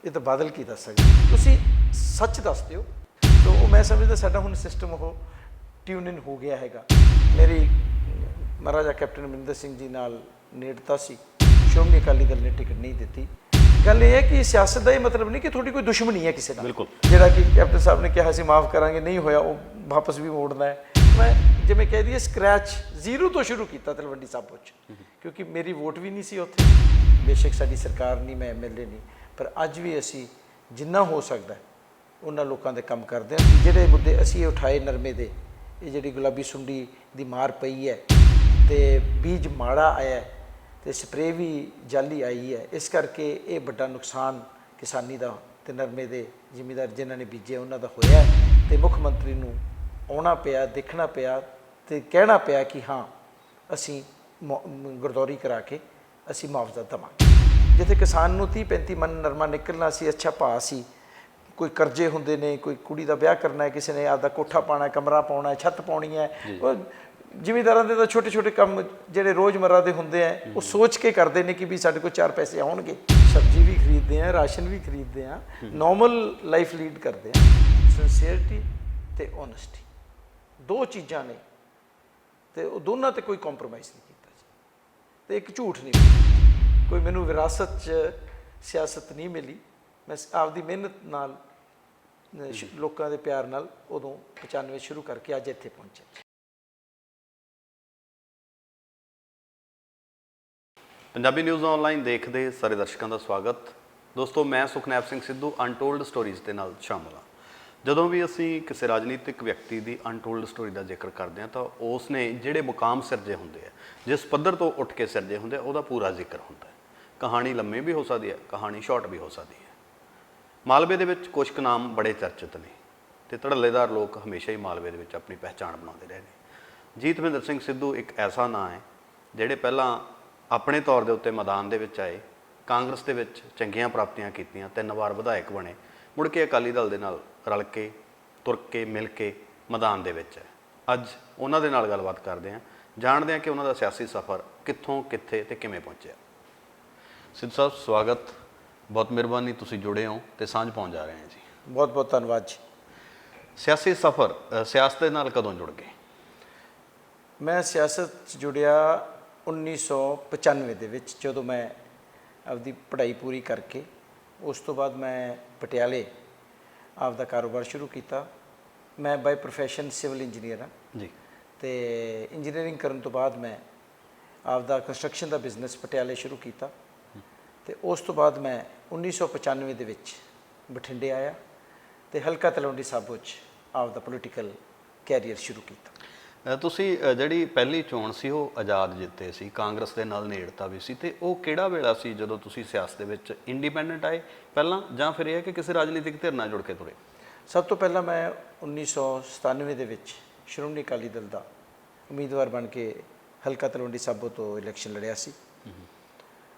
ਇਹ ਤਾਂ ਬਾਦਲ ਕੀ ਦੱਸ ਸਕਦੇ, ਤੁਸੀਂ ਸੱਚ ਦੱਸ ਦਿਓ। ਤਾਂ ਉਹ ਮੈਂ ਸਮਝਦਾ ਸਾਡਾ ਹੁਣ ਸਿਸਟਮ ਉਹ ਟਿਊਨ ਇਨ ਹੋ ਗਿਆ ਹੈਗਾ। ਮੇਰੀ ਮਹਾਰਾਜਾ ਕੈਪਟਨ ਅਮਰਿੰਦਰ ਸਿੰਘ ਜੀ ਨਾਲ ਨੇੜਤਾ ਸੀ, ਸ਼੍ਰੋਮਣੀ ਅਕਾਲੀ ਦਲ ਨੇ ਟਿਕਟ ਨਹੀਂ ਦਿੱਤੀ। ਗੱਲ ਇਹ ਹੈ ਕਿ ਸਿਆਸਤ ਦਾ ਇਹ ਮਤਲਬ ਨਹੀਂ ਕਿ ਤੁਹਾਡੀ ਕੋਈ ਦੁਸ਼ਮਣੀ ਹੈ ਕਿਸੇ ਨਾਲ। ਬਿਲਕੁਲ, ਜਿਹੜਾ ਕਿ ਕੈਪਟਨ ਸਾਹਿਬ ਨੇ ਕਿਹਾ ਸੀ ਮਾफ़ ਕਰਾਂਗੇ, ਨਹੀਂ ਹੋਇਆ, ਉਹ ਵਾਪਸ ਵੀ ਮੋੜਨਾ ਹੈ। ਮੈਂ ਜਿਵੇਂ ਕਹਿ ਦਈਏ ਸਕ੍ਰੈਚ ਜ਼ੀਰੋ ਤੋਂ ਸ਼ੁਰੂ ਕੀਤਾ ਤਲਵੰਡੀ ਸਾਬੋ 'ਚ, ਕਿਉਂਕਿ ਮੇਰੀ ਵੋਟ ਵੀ ਨਹੀਂ ਸੀ ਉੱਥੇ। ਬੇਸ਼ੱਕ ਸਾਡੀ ਸਰਕਾਰ ਨਹੀਂ, ਮੈਂ MLA ਨਹੀਂ, ਪਰ ਅੱਜ ਵੀ ਅਸੀਂ ਜਿੰਨਾ ਹੋ ਸਕਦਾ ਉਹਨਾਂ ਲੋਕਾਂ ਦੇ ਕੰਮ ਕਰਦੇ ਹਾਂ। ਜਿਹੜੇ ਮੁੱਦੇ ਅਸੀਂ ਉਠਾਏ ਨਰਮੇ ਦੇ, ਇਹ ਜਿਹੜੀ ਗੁਲਾਬੀ ਸੁੰਡੀ ਦੀ ਮਾਰ ਪਈ ਹੈ ਅਤੇ ਬੀਜ ਮਾੜਾ ਆਇਆ ਅਤੇ ਸਪਰੇਅ ਵੀ ਜਾਲੀ ਆਈ ਹੈ, ਇਸ ਕਰਕੇ ਇਹ ਵੱਡਾ ਨੁਕਸਾਨ ਕਿਸਾਨੀ ਦਾ ਅਤੇ ਨਰਮੇ ਦੇ ਜ਼ਿਮੀਂਦਾਰ ਜਿਨ੍ਹਾਂ ਨੇ ਬੀਜੇ ਉਹਨਾਂ ਦਾ ਹੋਇਆ। ਅਤੇ ਮੁੱਖ ਮੰਤਰੀ ਨੂੰ ਆਉਣਾ ਪਿਆ, ਦੇਖਣਾ ਪਿਆ ਅਤੇ ਕਹਿਣਾ ਪਿਆ ਕਿ ਹਾਂ ਅਸੀਂ ਗਰਦੌਰੀ ਕਰਾ ਕੇ ਅਸੀਂ ਮੁਆਵਜ਼ਾ ਦੇਵਾਂਗੇ। ਜਿੱਥੇ ਕਿਸਾਨ ਨੂੰ 30-35 ਮਣ ਨਰਮਾ ਨਿਕਲਣਾ ਸੀ, ਅੱਛਾ ਭਾਅ ਸੀ, ਕੋਈ ਕਰਜ਼ੇ ਹੁੰਦੇ ਨੇ, ਕੋਈ ਕੁੜੀ ਦਾ ਵਿਆਹ ਕਰਨਾ ਹੈ, ਕਿਸੇ ਨੇ ਆਪਦਾ ਕੋਠਾ ਪਾਉਣਾ, ਕਮਰਾ ਪਾਉਣਾ, ਛੱਤ ਪਾਉਣੀ ਹੈ, ਉਹ ਜ਼ਿਮੀਂਦਾਰਾਂ ਦੇ ਤਾਂ ਛੋਟੇ ਛੋਟੇ ਕੰਮ ਜਿਹੜੇ ਰੋਜ਼ਮर्रा ਦੇ ਹੁੰਦੇ ਆ, ਉਹ ਸੋਚ ਕੇ ਕਰਦੇ ਨੇ ਕਿ ਵੀ ਸਾਡੇ ਕੋਲ 4 ਪੈਸੇ ਆਉਣਗੇ। ਸਬਜ਼ੀ ਵੀ ਖਰੀਦਦੇ ਆ, ਰਾਸ਼ਨ ਵੀ ਖਰੀਦਦੇ ਆ, ਨੋਰਮਲ ਲਾਈਫ ਲੀਡ ਕਰਦੇ ਆ। ਸਿੰਸੀਅਰਟੀ ਅਤੇ ਓਨੈਸਟੀ ਦੋ ਚੀਜ਼ਾਂ ਨੇ, ਅਤੇ ਉਹ ਦੋਨਾਂ 'ਤੇ ਕੋਈ ਕੰਪਰੋਮਾਈਜ਼ ਨਹੀਂ ਕੀਤਾ ਜੀ। ਅਤੇ ਇੱਕ ਝੂਠ ਨਹੀਂ ਮਿਲੀ, ਕੋਈ ਮੈਨੂੰ ਵਿਰਾਸਤ 'ਚ ਸਿਆਸਤ ਨਹੀਂ ਮਿਲੀ। ਮੈਂ ਆਪਦੀ ਮਿਹਨਤ ਨਾਲ, ਲੋਕਾਂ ਦੇ ਪਿਆਰ ਨਾਲ ਉਦੋਂ 95 ਸ਼ੁਰੂ ਕਰਕੇ ਅੱਜ ਇੱਥੇ ਪਹੁੰਚਿਆ। ਪੰਜਾਬੀ ਨਿਊਜ਼ ਆਨਲਾਈਨ ਦੇਖਦੇ ਸਾਰੇ ਦਰਸ਼ਕਾਂ ਦਾ ਸਵਾਗਤ। ਦੋਸਤੋ, ਮੈਂ ਸੁਖਨੈਬ ਸਿੰਘ ਸਿੱਧੂ ਅਨਟੋਲਡ ਸਟੋਰੀਜ਼ ਦੇ ਨਾਲ ਸ਼ਾਮਲ ਹਾਂ। ਜਦੋਂ ਵੀ ਅਸੀਂ ਕਿਸੇ ਰਾਜਨੀਤਿਕ ਵਿਅਕਤੀ ਦੀ ਅਨਟੋਲਡ ਸਟੋਰੀ ਦਾ ਜ਼ਿਕਰ ਕਰਦੇ ਹਾਂ ਤਾਂ ਉਸ ਨੇ ਜਿਹੜੇ ਮੁਕਾਮ ਸਿਰਜੇ ਹੁੰਦੇ ਆ, ਜਿਸ ਪੱਧਰ ਤੋਂ ਉੱਠ ਕੇ ਸਿਰਜੇ ਹੁੰਦੇ ਆ, ਉਹਦਾ ਪੂਰਾ ਜ਼ਿਕਰ ਹੁੰਦਾ ਹੈ। ਕਹਾਣੀ ਲੰਮੀ ਵੀ ਹੋ ਸਕਦੀ ਹੈ, ਕਹਾਣੀ ਸ਼ਾਰਟ ਵੀ ਹੋ ਸਕਦੀ ਹੈ। ਮਾਲਵੇ ਦੇ ਵਿੱਚ ਕੁਝ ਕੁ ਨਾਮ ਬੜੇ ਚਰਚਿਤ ਨੇ ਅਤੇ ਧੜੱਲੇਦਾਰ ਲੋਕ ਹਮੇਸ਼ਾ ਹੀ ਮਾਲਵੇ ਦੇ ਵਿੱਚ ਆਪਣੀ ਪਹਿਚਾਣ ਬਣਾਉਂਦੇ ਰਹੇ ਨੇ। ਜੀਤਵਿੰਦਰ ਸਿੰਘ ਸਿੱਧੂ ਇੱਕ ਐਸਾ ਨਾਂ ਹੈ ਜਿਹੜੇ ਪਹਿਲਾਂ ਆਪਣੇ ਤੌਰ ਦੇ ਉੱਤੇ ਮੈਦਾਨ ਦੇ ਵਿੱਚ ਆਏ, ਕਾਂਗਰਸ ਦੇ ਵਿੱਚ ਚੰਗੀਆਂ ਪ੍ਰਾਪਤੀਆਂ ਕੀਤੀਆਂ, 3 ਵਾਰ ਵਿਧਾਇਕ ਬਣੇ, ਮੁੜ ਕੇ ਅਕਾਲੀ ਦਲ ਦੇ ਨਾਲ ਰਲ ਕੇ, ਤੁਰ ਕੇ, ਮਿਲ ਕੇ ਮੈਦਾਨ ਦੇ ਵਿੱਚ ਹੈ। ਅੱਜ ਉਹਨਾਂ ਦੇ ਨਾਲ ਗੱਲਬਾਤ ਕਰਦੇ ਹਾਂ, ਜਾਣਦੇ ਹਾਂ ਕਿ ਉਹਨਾਂ ਦਾ ਸਿਆਸੀ ਸਫ਼ਰ ਕਿੱਥੋਂ, ਕਿੱਥੇ ਅਤੇ ਕਿਵੇਂ ਪਹੁੰਚਿਆ। ਸਿੱਧੂ ਸਾਹਿਬ, ਸਵਾਗਤ, ਬਹੁਤ ਮਿਹਰਬਾਨੀ, ਤੁਸੀਂ ਜੁੜੇ ਹੋ ਅਤੇ ਸਾਂਝ ਪਾਉਣ ਜਾ ਰਹੇ ਹਾਂ ਜੀ। ਬਹੁਤ ਬਹੁਤ ਧੰਨਵਾਦ ਜੀ। ਸਿਆਸੀ ਸਫ਼ਰ, ਸਿਆਸਤ ਦੇ ਨਾਲ ਕਦੋਂ ਜੁੜ ਗਏ? ਮੈਂ ਸਿਆਸਤ 'ਚ ਜੁੜਿਆ 1995 ਦੇ ਵਿੱਚ, ਜਦੋਂ ਮੈਂ ਆਪਦੀ ਪੜ੍ਹਾਈ ਪੂਰੀ ਕਰਕੇ ਉਸ ਤੋਂ ਬਾਅਦ ਮੈਂ ਪਟਿਆਲੇ ਆਪਦਾ ਕਾਰੋਬਾਰ ਸ਼ੁਰੂ ਕੀਤਾ। ਮੈਂ ਬਾਈ ਪ੍ਰੋਫੈਸ਼ਨ ਸਿਵਲ ਇੰਜੀਨੀਅਰ ਹਾਂ ਜੀ, ਅਤੇ ਇੰਜੀਨੀਅਰਿੰਗ ਕਰਨ ਤੋਂ ਬਾਅਦ ਮੈਂ ਆਪਦਾ ਕੰਸਟਰਕਸ਼ਨ ਦਾ ਬਿਜ਼ਨਸ ਪਟਿਆਲੇ ਸ਼ੁਰੂ ਕੀਤਾ। ਅਤੇ ਉਸ ਤੋਂ ਬਾਅਦ ਮੈਂ 1995 ਦੇ ਵਿੱਚ ਬਠਿੰਡੇ ਆਇਆ ਅਤੇ ਹਲਕਾ ਤਲਵੰਡੀ ਸਾਬੋ 'ਚ ਆਪਦਾ ਪੋਲੀਟੀਕਲ ਕੈਰੀਅਰ ਸ਼ੁਰੂ ਕੀਤਾ। ਤੁਸੀਂ ਜਿਹੜੀ ਪਹਿਲੀ ਚੋਣ ਸੀ ਉਹ ਆਜ਼ਾਦ ਜਿੱਤੇ ਸੀ, ਕਾਂਗਰਸ ਦੇ ਨਾਲ ਨੇੜਤਾ ਵੀ ਸੀ, ਅਤੇ ਉਹ ਕਿਹੜਾ ਵੇਲਾ ਸੀ ਜਦੋਂ ਤੁਸੀਂ ਸਿਆਸਤ ਦੇ ਵਿੱਚ ਇੰਡੀਪੈਂਡੈਂਟ ਆਏ ਪਹਿਲਾਂ, ਜਾਂ ਫਿਰ ਇਹ ਹੈ ਕਿ ਕਿਸੇ ਰਾਜਨੀਤਿਕ ਧਿਰ ਨਾਲ ਜੁੜ ਕੇ ਤੁਰੇ? ਸਭ ਤੋਂ ਪਹਿਲਾਂ ਮੈਂ 1997 ਦੇ ਵਿੱਚ ਸ਼੍ਰੋਮਣੀ ਅਕਾਲੀ ਦਲ ਦਾ ਉਮੀਦਵਾਰ ਬਣ ਕੇ ਹਲਕਾ ਤਲਵੰਡੀ ਸਾਬੋ ਤੋਂ ਇਲੈਕਸ਼ਨ ਲੜਿਆ ਸੀ।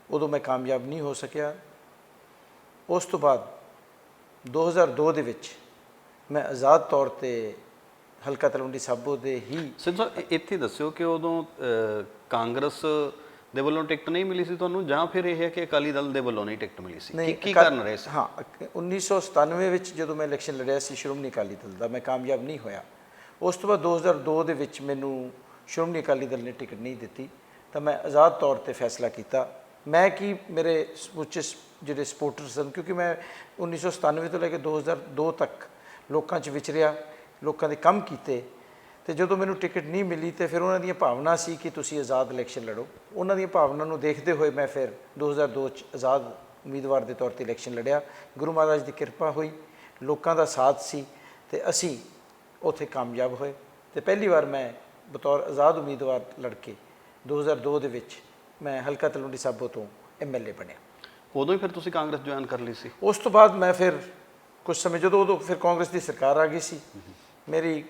ਉਦੋਂ ਮੈਂ ਕਾਮਯਾਬ ਨਹੀਂ ਹੋ ਸਕਿਆ। ਉਸ ਤੋਂ ਬਾਅਦ 2002 ਦੇ ਵਿੱਚ ਮੈਂ ਆਜ਼ਾਦ ਤੌਰ 'ਤੇ ਹਲਕਾ ਤਲਵੰਡੀ ਸਾਬੋ ਦੇ ਹੀ। ਸਿੱਧੂ ਸਾਹਿਬ, ਇੱਥੇ ਦੱਸਿਓ ਕਿ ਉਦੋਂ ਕਾਂਗਰਸ ਦੇ ਵੱਲੋਂ ਟਿਕਟ ਨਹੀਂ ਮਿਲੀ ਸੀ ਤੁਹਾਨੂੰ, ਜਾਂ ਫਿਰ ਇਹ ਹੈ ਕਿ ਅਕਾਲੀ ਦਲ ਦੇ ਵੱਲੋਂ ਨਹੀਂ ਟਿਕਟ ਮਿਲੀ ਸੀ? ਕੀ ਕਾਰਨ ਰਹੇ ਸੀ? ਹਾਂ, 1997 ਵਿੱਚ ਜਦੋਂ ਮੈਂ ਇਲੈਕਸ਼ਨ ਲੜਿਆ ਸੀ ਸ਼੍ਰੋਮਣੀ ਅਕਾਲੀ ਦਲ ਦਾ, ਮੈਂ ਕਾਮਯਾਬ ਨਹੀਂ ਹੋਇਆ। ਉਸ ਤੋਂ ਬਾਅਦ 2002 ਦੇ ਵਿੱਚ ਮੈਨੂੰ ਸ਼੍ਰੋਮਣੀ ਅਕਾਲੀ ਦਲ ਨੇ ਟਿਕਟ ਨਹੀਂ ਦਿੱਤੀ, ਤਾਂ ਮੈਂ ਆਜ਼ਾਦ ਤੌਰ 'ਤੇ ਫੈਸਲਾ ਕੀਤਾ। ਮੈਂ ਕੀ, ਮੇਰੇ ਸਮੁੱਚੇ ਜਿਹੜੇ ਸਪੋਰਟਰ ਸਨ, ਕਿਉਂਕਿ ਮੈਂ 1997 ਤੋਂ ਲੈ ਕੇ 2002 ਤੱਕ ਲੋਕਾਂ 'ਚ ਵਿਚਰਿਆ, ਲੋਕਾਂ ਦੇ ਕੰਮ ਕੀਤੇ, ਅਤੇ ਜਦੋਂ ਮੈਨੂੰ ਟਿਕਟ ਨਹੀਂ ਮਿਲੀ ਤਾਂ ਫਿਰ ਉਹਨਾਂ ਦੀਆਂ ਭਾਵਨਾ ਸੀ ਕਿ ਤੁਸੀਂ ਆਜ਼ਾਦ ਇਲੈਕਸ਼ਨ ਲੜੋ। ਉਹਨਾਂ ਦੀਆਂ ਭਾਵਨਾ ਨੂੰ ਦੇਖਦੇ ਹੋਏ ਮੈਂ ਫਿਰ 2002 'ਚ ਆਜ਼ਾਦ ਉਮੀਦਵਾਰ ਦੇ ਤੌਰ 'ਤੇ ਇਲੈਕਸ਼ਨ ਲੜਿਆ। ਗੁਰੂ ਮਹਾਰਾਜ ਦੀ ਕਿਰਪਾ ਹੋਈ, ਲੋਕਾਂ ਦਾ ਸਾਥ ਸੀ, ਅਤੇ ਅਸੀਂ ਉੱਥੇ ਕਾਮਯਾਬ ਹੋਏ। ਅਤੇ ਪਹਿਲੀ ਵਾਰ ਮੈਂ ਬਤੌਰ ਆਜ਼ਾਦ ਉਮੀਦਵਾਰ ਲੜ ਕੇ 2002 ਦੇ ਵਿੱਚ ਮੈਂ ਹਲਕਾ ਤਲਵੰਡੀ ਸਾਬੋ ਤੋਂ MLA ਬਣਿਆ। ਉਦੋਂ ਹੀ ਫਿਰ ਤੁਸੀਂ ਕਾਂਗਰਸ ਜੁਆਇਨ ਕਰ ਲਈ ਸੀ? ਉਸ ਤੋਂ ਬਾਅਦ ਮੈਂ ਫਿਰ ਕੁਝ ਸਮੇਂ, ਜਦੋਂ ਉਦੋਂ ਫਿਰ ਕਾਂਗਰਸ ਦੀ ਸਰਕਾਰ ਆ ਗਈ ਸੀ, ਮੇਰੀ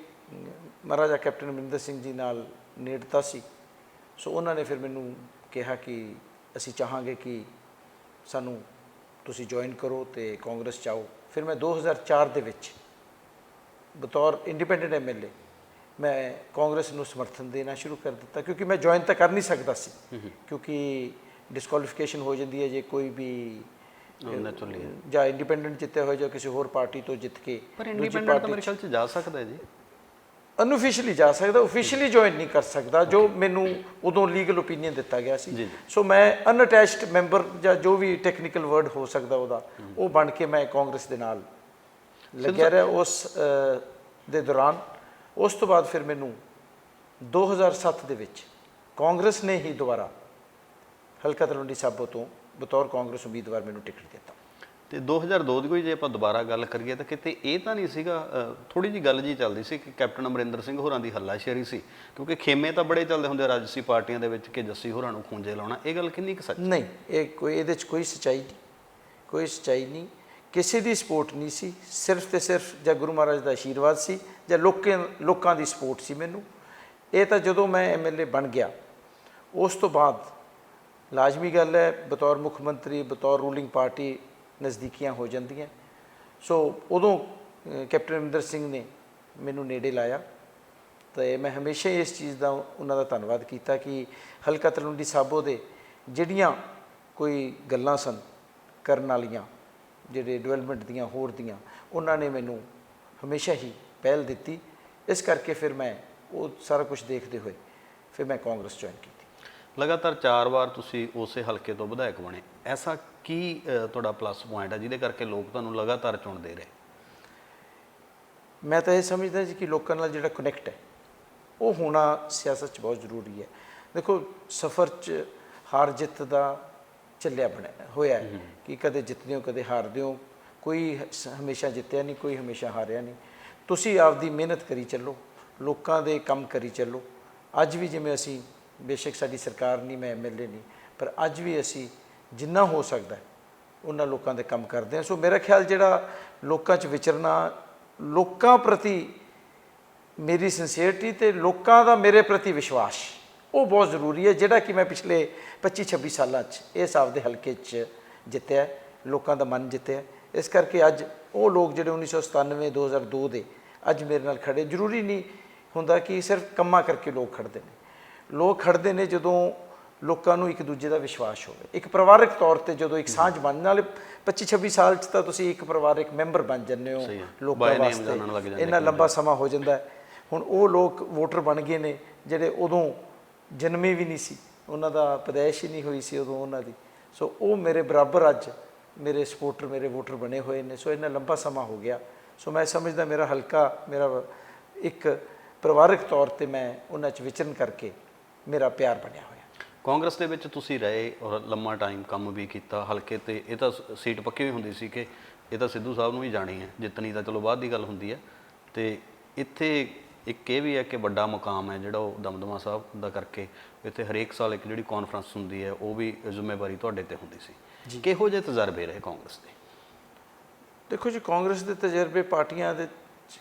ਮਹਾਰਾਜਾ ਕੈਪਟਨ ਅਮਰਿੰਦਰ ਸਿੰਘ ਜੀ ਨਾਲ ਨੇੜਤਾ ਸੀ, ਸੋ ਉਹਨਾਂ ਨੇ ਫਿਰ ਮੈਨੂੰ ਕਿਹਾ ਕਿ ਅਸੀਂ ਚਾਹਾਂਗੇ ਕਿ ਸਾਨੂੰ ਤੁਸੀਂ ਜੁਆਇਨ ਕਰੋ ਅਤੇ ਕਾਂਗਰਸ 'ਚ ਆਓ। ਫਿਰ ਮੈਂ 2004 ਦੇ ਵਿੱਚ ਬਤੌਰ ਇੰਡੀਪੈਂਡੈਂਟ MLA ਮੈਂ ਕਾਂਗਰਸ ਨੂੰ ਸਮਰਥਨ ਦੇਣਾ ਸ਼ੁਰੂ ਕਰ ਦਿੱਤਾ, ਕਿਉਂਕਿ ਮੈਂ ਜੁਆਇਨ ਤਾਂ ਕਰ ਨਹੀਂ ਸਕਦਾ ਸੀ, ਕਿਉਂਕਿ ਡਿਸਕੁਆਲੀਫਿਕੇਸ਼ਨ ਹੋ ਜਾਂਦੀ ਹੈ ਜੇ ਕੋਈ ਵੀ ਨੈਚੁਰਲੀ ਜਾਂ ਇੰਡੀਪੈਂਡੈਂਟ ਜਿੱਤਿਆ ਹੋਇਆ ਜਾਂ ਕਿਸੇ ਹੋਰ ਪਾਰਟੀ ਤੋਂ ਜਿੱਤ ਕੇ ਪਰ ਇੰਡੀਪੈਂਡੈਂਟ ਤਾਂ ਮੇਰੇ ਖਿਆਲ 'ਚ ਜਾ ਸਕਦਾ ਹੈ ਜੀ। ਅਨਓਫੀਸ਼ੀਅਲੀ ਜਾ ਸਕਦਾ, ਓਫੀਸ਼ੀਅਲੀ ਜੁਆਇਨ ਨਹੀਂ ਕਰ ਸਕਦਾ, ਜੋ ਮੈਨੂੰ ਉਦੋਂ ਲੀਗਲ ਓਪੀਨੀਅਨ ਦਿੱਤਾ ਗਿਆ ਸੀ। ਸੋ ਮੈਂ ਅਨਅਟੈਚਡ ਮੈਂਬਰ ਜਾਂ ਜੋ ਵੀ ਟੈਕਨੀਕਲ ਵਰਡ ਹੋ ਸਕਦਾ ਉਹਦਾ, ਉਹ ਬਣ ਕੇ ਮੈਂ ਕਾਂਗਰਸ ਦੇ ਨਾਲ ਲੱਗਿਆ ਰਿਹਾ ਉਸ ਦੇ ਦੌਰਾਨ। ਉਸ ਤੋਂ ਬਾਅਦ ਫਿਰ ਮੈਨੂੰ 2007 ਦੇ ਵਿੱਚ ਕਾਂਗਰਸ ਨੇ ਹੀ ਦੁਬਾਰਾ ਹਲਕਾ ਤਲਵੰਡੀ ਸਾਬੋ ਤੋਂ ਬਤੌਰ ਕਾਂਗਰਸ ਉਮੀਦਵਾਰ ਮੈਨੂੰ ਟਿਕਟ ਦਿੱਤਾ। ਤੇ 2002 ਦੀ ਕੋਈ ਜੇ ਆਪਾਂ ਦੁਬਾਰਾ ਗੱਲ ਕਰੀਏ ਤਾਂ ਕਿਤੇ ਇਹ ਤਾਂ ਨਹੀਂ ਸੀਗਾ, ਥੋੜੀ ਜੀ ਗੱਲ ਜੀ ਚੱਲਦੀ ਸੀ ਕਿ ਕੈਪਟਨ ਅਮਰਿੰਦਰ ਸਿੰਘ ਹੋਰਾਂ ਦੀ ਹੱਲਾਸ਼ੇਰੀ ਸੀ, ਕਿਉਂਕਿ ਖੇਮੇ ਤਾਂ ਬੜੇ ਚੱਲਦੇ ਹੁੰਦੇ ਰਾਜਸੀ ਪਾਰਟੀਆਂ ਦੇ ਵਿੱਚ ਕਿ ਜੱਸੀ ਹੋਰਾਂ ਨੂੰ ਖੂੰਜੇ ਲਾਉਣਾ, ਇਹ ਗੱਲ ਕਿੰਨੀ ਕੁ ਸੱਚ? ਨਹੀਂ, ਇਹ ਕੋਈ ਇਹਦੇ 'ਚ ਕੋਈ ਸੱਚਾਈ ਨਹੀਂ, ਕੋਈ ਸੱਚਾਈ ਨਹੀਂ। ਕਿਸੇ ਦੀ ਸਪੋਰਟ ਨਹੀਂ ਸੀ, ਸਿਰਫ ਤੇ ਸਿਰਫ ਜਾਂ ਗੁਰੂ ਮਹਾਰਾਜ ਦਾ ਆਸ਼ੀਰਵਾਦ ਸੀ ਜਾਂ ਲੋਕਾਂ ਦੀ ਸਪੋਰਟ ਸੀ ਮੈਨੂੰ। ਇਹ ਤਾਂ ਜਦੋਂ ਮੈਂ ਐਮਐਲਏ ਬਣ ਗਿਆ ਉਸ ਤੋਂ ਬਾਅਦ ਲਾਜ਼ਮੀ ਗੱਲ ਹੈ, ਬਤੌਰ ਮੁੱਖ ਮੰਤਰੀ, ਬਤੌਰ ਰੂਲਿੰਗ ਪਾਰਟੀ ਨਜ਼ਦੀਕੀਆਂ ਹੋ ਜਾਂਦੀਆਂ। ਸੋ ਉਦੋਂ ਕੈਪਟਨ ਅਮਰਿੰਦਰ ਸਿੰਘ ਨੇ ਮੈਨੂੰ ਨੇੜੇ ਲਾਇਆ ਤੇ ਮੈਂ ਹਮੇਸ਼ਾ ਹੀ ਇਸ ਚੀਜ਼ ਦਾ ਉਹਨਾਂ ਦਾ ਧੰਨਵਾਦ ਕੀਤਾ ਕਿ ਹਲਕਾ ਤਲਵੰਡੀ ਸਾਬੋ ਦੇ ਜਿਹੜੀਆਂ ਕੋਈ ਗੱਲਾਂ ਸਨ ਕਰਨ ਵਾਲੀਆਂ, ਜਿਹੜੇ ਡਿਵੈਲਪਮੈਂਟ ਦੀਆਂ ਹੋਰ ਦੀਆਂ, ਉਹਨਾਂ ਨੇ ਮੈਨੂੰ ਹਮੇਸ਼ਾ ਹੀ ਪਹਿਲ ਦਿੱਤੀ। ਇਸ ਕਰਕੇ ਫਿਰ ਮੈਂ ਉਹ ਸਾਰਾ ਕੁਝ ਦੇਖਦੇ ਹੋਏ ਫਿਰ ਮੈਂ ਕਾਂਗਰਸ ਜੁਆਇਨ ਕੀਤੀ। ਲਗਾਤਾਰ 4 ਵਾਰ ਤੁਸੀਂ ਉਸੇ ਹਲਕੇ ਤੋਂ ਵਿਧਾਇਕ ਬਣੇ, ਐਸਾ ਕੀ ਤੁਹਾਡਾ ਪਲੱਸ ਪੁਆਇੰਟ ਹੈ ਜਿਹਦੇ ਕਰਕੇ ਲੋਕ ਤੁਹਾਨੂੰ ਲਗਾਤਾਰ ਚੁਣਦੇ ਰਹੇ? ਮੈਂ ਤਾਂ ਇਹ ਸਮਝਦਾ ਜੀ ਕਿ ਲੋਕਾਂ ਨਾਲ ਜਿਹੜਾ ਕਨੈਕਟ ਹੈ ਉਹ ਹੋਣਾ ਸਿਆਸਤ 'ਚ ਬਹੁਤ ਜ਼ਰੂਰੀ ਹੈ। ਦੇਖੋ, ਸਫ਼ਰ 'ਚ ਹਾਰ ਜਿੱਤ ਦਾ ਚੱਲਿਆ ਬਣਿਆ ਹੋਇਆ ਹੈ ਕਿ ਕਦੇ ਜਿੱਤਦੇ ਹੋ ਕਦੇ ਹਾਰਦੇ ਹੋ, ਕੋਈ ਹਮੇਸ਼ਾ ਜਿੱਤਿਆ ਨਹੀਂ, ਕੋਈ ਹਮੇਸ਼ਾ ਹਾਰਿਆ ਨਹੀਂ। ਤੁਸੀਂ ਆਪਦੀ ਮਿਹਨਤ ਕਰੀ ਚੱਲੋ, ਲੋਕਾਂ ਦੇ ਕੰਮ ਕਰੀ ਚੱਲੋ। ਅੱਜ ਵੀ ਜਿਵੇਂ ਅਸੀਂ, ਬੇਸ਼ੱਕ ਸਾਡੀ ਸਰਕਾਰ ਨਹੀਂ, ਮੈਂ ਐਮਐਲਏ ਨਹੀਂ, ਪਰ ਅੱਜ ਵੀ ਅਸੀਂ ਜਿੰਨਾ ਹੋ ਸਕਦਾ ਉਹਨਾਂ ਲੋਕਾਂ ਦੇ ਕੰਮ ਕਰਦੇ ਹਾਂ। ਸੋ ਮੇਰਾ ਖਿਆਲ ਜਿਹੜਾ ਲੋਕਾਂ 'ਚ ਵਿਚਰਨਾ, ਲੋਕਾਂ ਪ੍ਰਤੀ ਮੇਰੀ ਸਿੰਸੀਅਰਟੀ ਤੇ ਲੋਕਾਂ ਦਾ ਮੇਰੇ ਪ੍ਰਤੀ ਵਿਸ਼ਵਾਸ, ਉਹ ਬਹੁਤ ਜ਼ਰੂਰੀ ਹੈ, ਜਿਹੜਾ ਕਿ ਮੈਂ ਪਿਛਲੇ 25-26 ਸਾਲਾਂ 'ਚ ਇਸ ਆਪਦੇ ਹਲਕੇ 'ਚ ਜਿੱਤਿਆ, ਲੋਕਾਂ ਦਾ ਮਨ ਜਿੱਤਿਆ। ਇਸ ਕਰਕੇ ਅੱਜ ਉਹ ਲੋਕ ਜਿਹੜੇ 1997 2002 ਦੇ ਅੱਜ ਮੇਰੇ ਨਾਲ ਖੜੇ, ਜ਼ਰੂਰੀ ਨਹੀਂ ਹੁੰਦਾ ਕਿ ਸਿਰਫ ਕੰਮਾਂ ਕਰਕੇ ਲੋਕ ਖੜਦੇ ਨੇ। ਲੋਕ ਖੜਦੇ ਨੇ ਜਦੋਂ ਲੋਕਾਂ ਨੂੰ ਇੱਕ ਦੂਜੇ ਦਾ ਵਿਸ਼ਵਾਸ ਹੋਵੇ, ਇੱਕ ਪਰਿਵਾਰਕ ਤੌਰ ਤੇ ਜਦੋਂ ਇੱਕ ਸਾਂਝ ਬਣ, ਨਾਲੇ 25-26 ਸਾਲ 'ਚ ਤਾਂ ਤੁਸੀਂ ਇੱਕ ਪਰਿਵਾਰਕ ਮੈਂਬਰ ਬਣ ਜਾਂਦੇ ਹੋ ਲੋਕਾਂ ਵਾਸਤੇ, ਇੰਨਾ ਲੰਬਾ ਸਮਾਂ ਹੋ ਜਾਂਦਾ ਹੈ। ਹੁਣ ਉਹ ਲੋਕ ਵੋਟਰ ਬਣ ਗਏ ਨੇ ਜਿਹੜੇ ਉਦੋਂ ਜਨਮੇ ਵੀ ਨਹੀਂ ਸੀ, ਉਹਨਾਂ ਦਾ ਪੈਦਾਇਸ਼ ਹੀ ਨਹੀਂ ਹੋਈ ਸੀ ਉਦੋਂ ਉਹਨਾਂ ਦੀ। ਸੋ ਉਹ ਮੇਰੇ ਬਰਾਬਰ ਅੱਜ ਮੇਰੇ ਸਪੋਰਟਰ, ਮੇਰੇ ਵੋਟਰ ਬਣੇ ਹੋਏ ਨੇ। ਸੋ ਇੰਨਾ ਲੰਬਾ ਸਮਾਂ ਹੋ ਗਿਆ। ਸੋ ਮੈਂ ਸਮਝਦਾ ਮੇਰਾ ਹਲਕਾ, ਮੇਰਾ ਇੱਕ ਪਰਿਵਾਰਕ ਤੌਰ ਤੇ ਮੈਂ ਉਹਨਾਂ 'ਚ ਵਿਚਰਨ ਕਰਕੇ ਮੇਰਾ ਪਿਆਰ ਬਣਿਆ ਹੋਇਆ। ਕਾਂਗਰਸ ਦੇ ਵਿੱਚ ਤੁਸੀਂ ਰਹੇ ਔਰ ਲੰਮਾ ਟਾਈਮ ਕੰਮ ਵੀ ਕੀਤਾ ਹਲਕੇ ਤੇ, ਇਹ ਤਾਂ ਸੀਟ ਪੱਕੀ ਹੋਈ ਹੁੰਦੀ ਸੀ ਕਿ ਇਹ ਤਾਂ ਸਿੱਧੂ ਸਾਹਿਬ ਨੂੰ ਹੀ ਜਾਣੀ ਹੈ, ਜਿੱਤਣੀ ਤਾਂ ਚਲੋ ਬਾਅਦ ਦੀ ਗੱਲ ਹੁੰਦੀ ਹੈ। ਤੇ ਇੱਥੇ ਇੱਕ ਇਹ ਵੀ ਹੈ ਕਿ ਵੱਡਾ ਮੁਕਾਮ ਹੈ ਜਿਹੜਾ ਉਹ ਦਮਦਮਾ ਸਾਹਿਬ ਦਾ ਕਰਕੇ, ਇੱਥੇ ਹਰੇਕ ਸਾਲ ਇੱਕ ਜਿਹੜੀ ਕਾਨਫਰੰਸ ਹੁੰਦੀ ਹੈ ਉਹ ਵੀ ਜ਼ਿੰਮੇਵਾਰੀ ਤੁਹਾਡੇ ਤੇ ਹੁੰਦੀ ਸੀ। ਕਿਹੋ ਜਿਹੇ ਤਜਰਬੇ ਰਹੇ ਕਾਂਗਰਸ ਦੇ? ਦੇਖੋ ਜੀ, ਕਾਂਗਰਸ ਦੇ ਤਜਰਬੇ, ਪਾਰਟੀਆਂ ਦੇ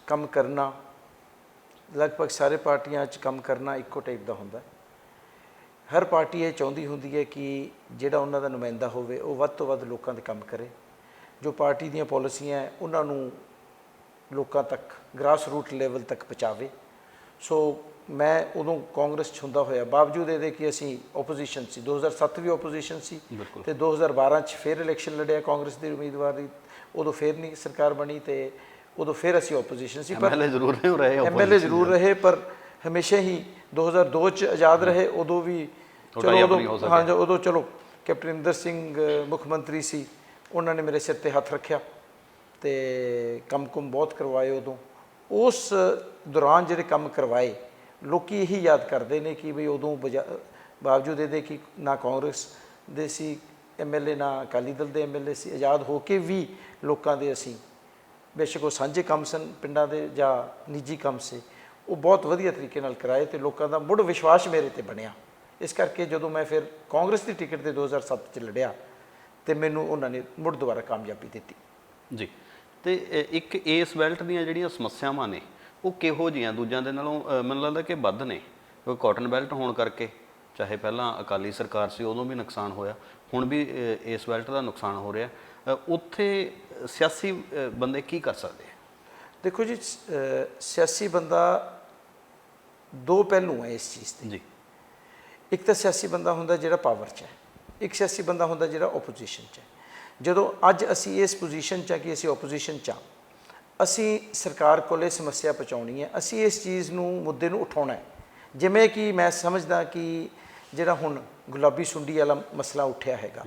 ਕੰਮ ਕਰਨਾ, ਲਗਭਗ ਸਾਰੇ ਪਾਰਟੀਆਂ 'ਚ ਕੰਮ ਕਰਨਾ ਇੱਕੋ ਟਾਈਪ ਦਾ ਹੁੰਦਾ। ਹਰ ਪਾਰਟੀ ਇਹ ਚਾਹੁੰਦੀ ਹੁੰਦੀ ਹੈ ਕਿ ਜਿਹੜਾ ਉਹਨਾਂ ਦਾ ਨੁਮਾਇੰਦਾ ਹੋਵੇ ਉਹ ਵੱਧ ਤੋਂ ਵੱਧ ਲੋਕਾਂ ਦੇ ਕੰਮ ਕਰੇ, ਜੋ ਪਾਰਟੀ ਦੀਆਂ ਪਾਲਿਸੀਆਂ ਉਹਨਾਂ ਨੂੰ ਲੋਕਾਂ ਤੱਕ, ਗ੍ਰਾਸ ਰੂਟ ਲੈਵਲ ਤੱਕ ਪਹੁੰਚਾਵੇ। ਸੋ ਮੈਂ ਉਦੋਂ ਕਾਂਗਰਸ 'ਚ ਹੁੰਦਾ ਹੋਇਆ, ਬਾਵਜੂਦ ਇਹਦੇ ਕਿ ਅਸੀਂ ਓਪੋਜੀਸ਼ਨ ਸੀ, 2007 ਵੀ ਓਪੋਜੀਸ਼ਨ ਸੀ ਤੇ 2012 'ਚ ਫਿਰ ਇਲੈਕਸ਼ਨ ਲੜਿਆ ਕਾਂਗਰਸ ਦੇ ਉਮੀਦਵਾਰੀ, ਉਦੋਂ ਫਿਰ ਨਹੀਂ ਸਰਕਾਰ ਬਣੀ ਤੇ ਉਦੋਂ ਫਿਰ ਅਸੀਂ ਓਪੋਜੀਸ਼ਨ ਸੀ। ਪਰ ਐਮਐਲਏ ਜ਼ਰੂਰ ਰਹੇ, ਪਰ ਹਮੇਸ਼ਾ ਹੀ 2002 'ਚ ਆਜ਼ਾਦ ਰਹੇ। ਉਦੋਂ ਵੀ ਚਲੋ ਉਦੋਂ ਚਲੋ ਕੈਪਟਨ ਅਮਰਿੰਦਰ ਸਿੰਘ ਮੁੱਖ ਮੰਤਰੀ ਸੀ, ਉਹਨਾਂ ਨੇ ਮੇਰੇ ਸਿਰ ਤੇ ਹੱਥ ਰੱਖਿਆ ਤੇ ਕੰਮ-ਕੁਮ ਬਹੁਤ ਕਰਵਾਏ। ਉਦੋਂ ਉਸ ਦੌਰਾਨ ਜਿਹੜੇ ਕੰਮ ਕਰਵਾਏ ਲੋਕੀ ਇਹੀ ਯਾਦ ਕਰਦੇ ਨੇ ਕਿ ਬਈ ਉਦੋਂ ਬਾਵਜੂਦ ਇਹਦੇ ਕਿ ਨਾ ਕਾਂਗਰਸ ਦੇ ਸੀ ਐਮਐਲਏ, ਨਾ ਅਕਾਲੀ ਦਲ ਦੇ ਐਮਐਲਏ ਸੀ, ਆਜ਼ਾਦ ਹੋ ਕੇ ਵੀ ਲੋਕਾਂ ਦੇ ਅਸੀਂ, ਬੇਸ਼ੱਕ ਉਹ ਸਾਂਝੇ ਕੰਮ ਸਨ ਪਿੰਡਾਂ ਦੇ ਜਾਂ ਨਿੱਜੀ ਕੰਮ ਸੀ, ਉਹ ਬਹੁਤ ਵਧੀਆ ਤਰੀਕੇ ਨਾਲ ਕਰਾਏ ਤੇ ਲੋਕਾਂ ਦਾ ਮੁੜ ਵਿਸ਼ਵਾਸ ਮੇਰੇ ਤੇ ਬਣਿਆ। ਇਸ ਕਰਕੇ ਜਦੋਂ ਮੈਂ ਫਿਰ ਕਾਂਗਰਸ ਦੀ ਟਿਕਟ ਤੇ 2007 'ਚ ਲੜਿਆ ਤੇ ਮੈਨੂੰ ਉਹਨਾਂ ਨੇ ਮੁੜ ਦੁਬਾਰਾ ਕਾਮਯਾਬੀ ਦਿੱਤੀ ਜੀ। ਤੇ ਇੱਕ ਇਸ ਬੈਲਟ ਦੀਆਂ ਜਿਹੜੀਆਂ ਸਮੱਸਿਆਵਾਂ ਨੇ ਉਹ ਕਿਹੋ ਜਿਹੀਆਂ ਦੂਜਿਆਂ ਦੇ ਨਾਲੋਂ? ਮੈਨੂੰ ਲੱਗਦਾ ਕਿ ਵੱਧ ਨੇ, ਕਿਉਂਕਿ ਕਾਟਨ ਬੈਲਟ ਹੋਣ ਕਰਕੇ, ਚਾਹੇ ਪਹਿਲਾਂ ਅਕਾਲੀ ਸਰਕਾਰ ਸੀ ਉਦੋਂ ਵੀ ਨੁਕਸਾਨ ਹੋਇਆ, ਹੁਣ ਵੀ ਇਸ ਬੈਲਟ ਦਾ ਨੁਕਸਾਨ ਹੋ ਰਿਹਾ। ਉੱਥੇ ਸਿਆਸੀ ਬੰਦੇ ਕੀ ਕਰ ਸਕਦੇ ਆ? ਦੇਖੋ ਜੀ, ਸਿਆਸੀ ਬੰਦਾ ਦੋ ਪਹਿਲੂ ਹੈ ਇਸ ਚੀਜ਼ ਦੇ ਜੀ। ਇੱਕ ਤਾਂ ਸਿਆਸੀ ਬੰਦਾ ਹੁੰਦਾ ਜਿਹੜਾ ਪਾਵਰ 'ਚ ਹੈ, ਇੱਕ ਸਿਆਸੀ ਬੰਦਾ ਹੁੰਦਾ ਜਿਹੜਾ ਓਪੋਜੀਸ਼ਨ 'ਚ ਹੈ। ਜਦੋਂ ਅੱਜ ਅਸੀਂ ਇਸ ਪੋਜੀਸ਼ਨ 'ਚ ਆ ਕਿ ਅਸੀਂ ਓਪੋਜੀਸ਼ਨ 'ਚ ਆ, ਅਸੀਂ ਸਰਕਾਰ ਕੋਲ ਇਹ ਸਮੱਸਿਆ ਪਹੁੰਚਾਉਣੀ ਹੈ, ਅਸੀਂ ਇਸ ਚੀਜ਼ ਨੂੰ ਮੁੱਦੇ ਨੂੰ ਉਠਾਉਣਾ ਹੈ। ਜਿਵੇਂ ਕਿ ਮੈਂ ਸਮਝਦਾ ਕਿ ਜਿਹੜਾ ਹੁਣ ਗੁਲਾਬੀ ਸੁੰਡੀ ਵਾਲਾ ਮਸਲਾ ਉੱਠਿਆ ਹੈਗਾ,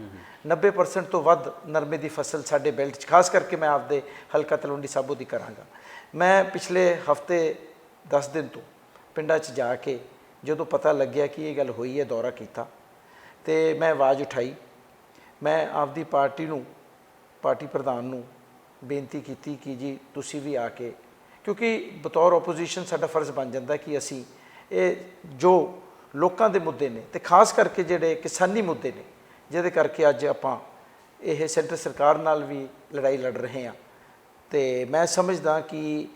90% ਤੋਂ ਵੱਧ ਨਰਮੇ ਦੀ ਫਸਲ ਸਾਡੇ ਬੈਲਟ 'ਚ, ਖਾਸ ਕਰਕੇ ਮੈਂ ਆਪਦੇ ਹਲਕਾ ਤਲਵੰਡੀ ਸਾਬੋ ਦੀ ਕਰਾਂਗਾ। ਮੈਂ ਪਿਛਲੇ ਹਫਤੇ 10 ਦਿਨ ਤੋਂ ਪਿੰਡਾਂ 'ਚ ਜਾ ਕੇ ਜਦੋਂ ਪਤਾ ਲੱਗਿਆ ਕਿ ਇਹ ਗੱਲ ਹੋਈ ਹੈ, ਦੌਰਾ ਕੀਤਾ ਤੇ ਮੈਂ ਆਵਾਜ਼ ਉਠਾਈ। ਮੈਂ ਆਪਦੀ ਪਾਰਟੀ ਨੂੰ, ਪਾਰਟੀ ਪ੍ਰਧਾਨ ਨੂੰ ਬੇਨਤੀ ਕੀਤੀ ਕਿ ਜੀ ਤੁਸੀਂ ਵੀ ਆ ਕੇ, ਕਿਉਂਕਿ ਬਤੌਰ ਓਪੋਜੀਸ਼ਨ ਸਾਡਾ ਫਰਜ਼ ਬਣ ਜਾਂਦਾ ਕਿ ਅਸੀਂ ਇਹ ਜੋ ਲੋਕਾਂ ਦੇ ਮੁੱਦੇ ਨੇ ਤੇ ਖਾਸ ਕਰਕੇ ਜਿਹੜੇ ਕਿਸਾਨੀ ਮੁੱਦੇ ਨੇ, ਜਿਹਦੇ ਕਰਕੇ ਅੱਜ ਆਪਾਂ ਇਹ ਸੈਂਟਰ ਸਰਕਾਰ ਨਾਲ ਵੀ ਲੜਾਈ ਲੜ ਰਹੇ ਹਾਂ, ਤੇ ਮੈਂ ਸਮਝਦਾ ਕਿ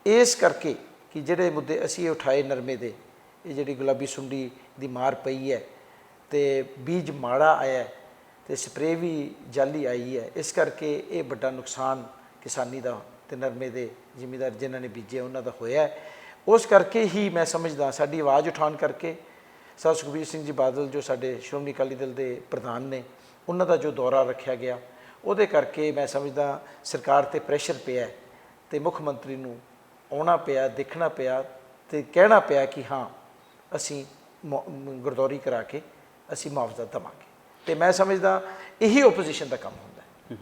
ਇਸ ਕਰਕੇ ਕਿ ਜਿਹੜੇ ਮੁੱਦੇ ਅਸੀਂ ਉਠਾਏ ਨਰਮੇ ਦੇ, ਇਹ ਜਿਹੜੀ ਗੁਲਾਬੀ ਸੁੰਡੀ ਦੀ ਮਾਰ ਪਈ ਹੈ ਤੇ ਬੀਜ ਮਾੜਾ ਆਇਆ ਤੇ ਸਪਰੇਅ ਵੀ ਜਾਲੀ ਆਈ ਹੈ, ਇਸ ਕਰਕੇ ਇਹ ਵੱਡਾ ਨੁਕਸਾਨ ਕਿਸਾਨੀ ਦਾ ਤੇ ਨਰਮੇ ਦੇ ਜ਼ਿਮੀਂਦਾਰ ਜਿਨ੍ਹਾਂ ਨੇ ਬੀਜੇ ਉਹਨਾਂ ਦਾ ਹੋਇਆ ਹੈ। ਉਸ ਕਰਕੇ ਹੀ ਮੈਂ ਸਮਝਦਾ ਸਾਡੀ ਆਵਾਜ਼ ਉਠਾਉਣ ਕਰਕੇ ਸਰ ਸੁਖਬੀਰ ਸਿੰਘ ਜੀ ਬਾਦਲ ਜੋ ਸਾਡੇ ਸ਼੍ਰੋਮਣੀ ਅਕਾਲੀ ਦਲ ਦੇ ਪ੍ਰਧਾਨ ਨੇ, ਉਹਨਾਂ ਦਾ ਜੋ ਦੌਰਾ ਰੱਖਿਆ ਗਿਆ, ਉਹਦੇ ਕਰਕੇ ਮੈਂ ਸਮਝਦਾ ਸਰਕਾਰ 'ਤੇ ਪ੍ਰੈਸ਼ਰ ਪਿਆ ਤੇ ਮੁੱਖ ਮੰਤਰੀ ਨੂੰ ਆਉਣਾ ਪਿਆ, ਦੇਖਣਾ ਪਿਆ ਤੇ ਕਹਿਣਾ ਪਿਆ ਕਿ ਹਾਂ ਅਸੀਂ ਗਰਦੌਰੀ ਕਰਾ ਕੇ ਅਸੀਂ ਮੁਆਵਜ਼ਾ ਦੇਵਾਂਗੇ। ਤੇ ਮੈਂ ਸਮਝਦਾ ਇਹੀ ਓਪੋਜੀਸ਼ਨ ਦਾ ਕੰਮ ਹੁੰਦਾ ਹੈ।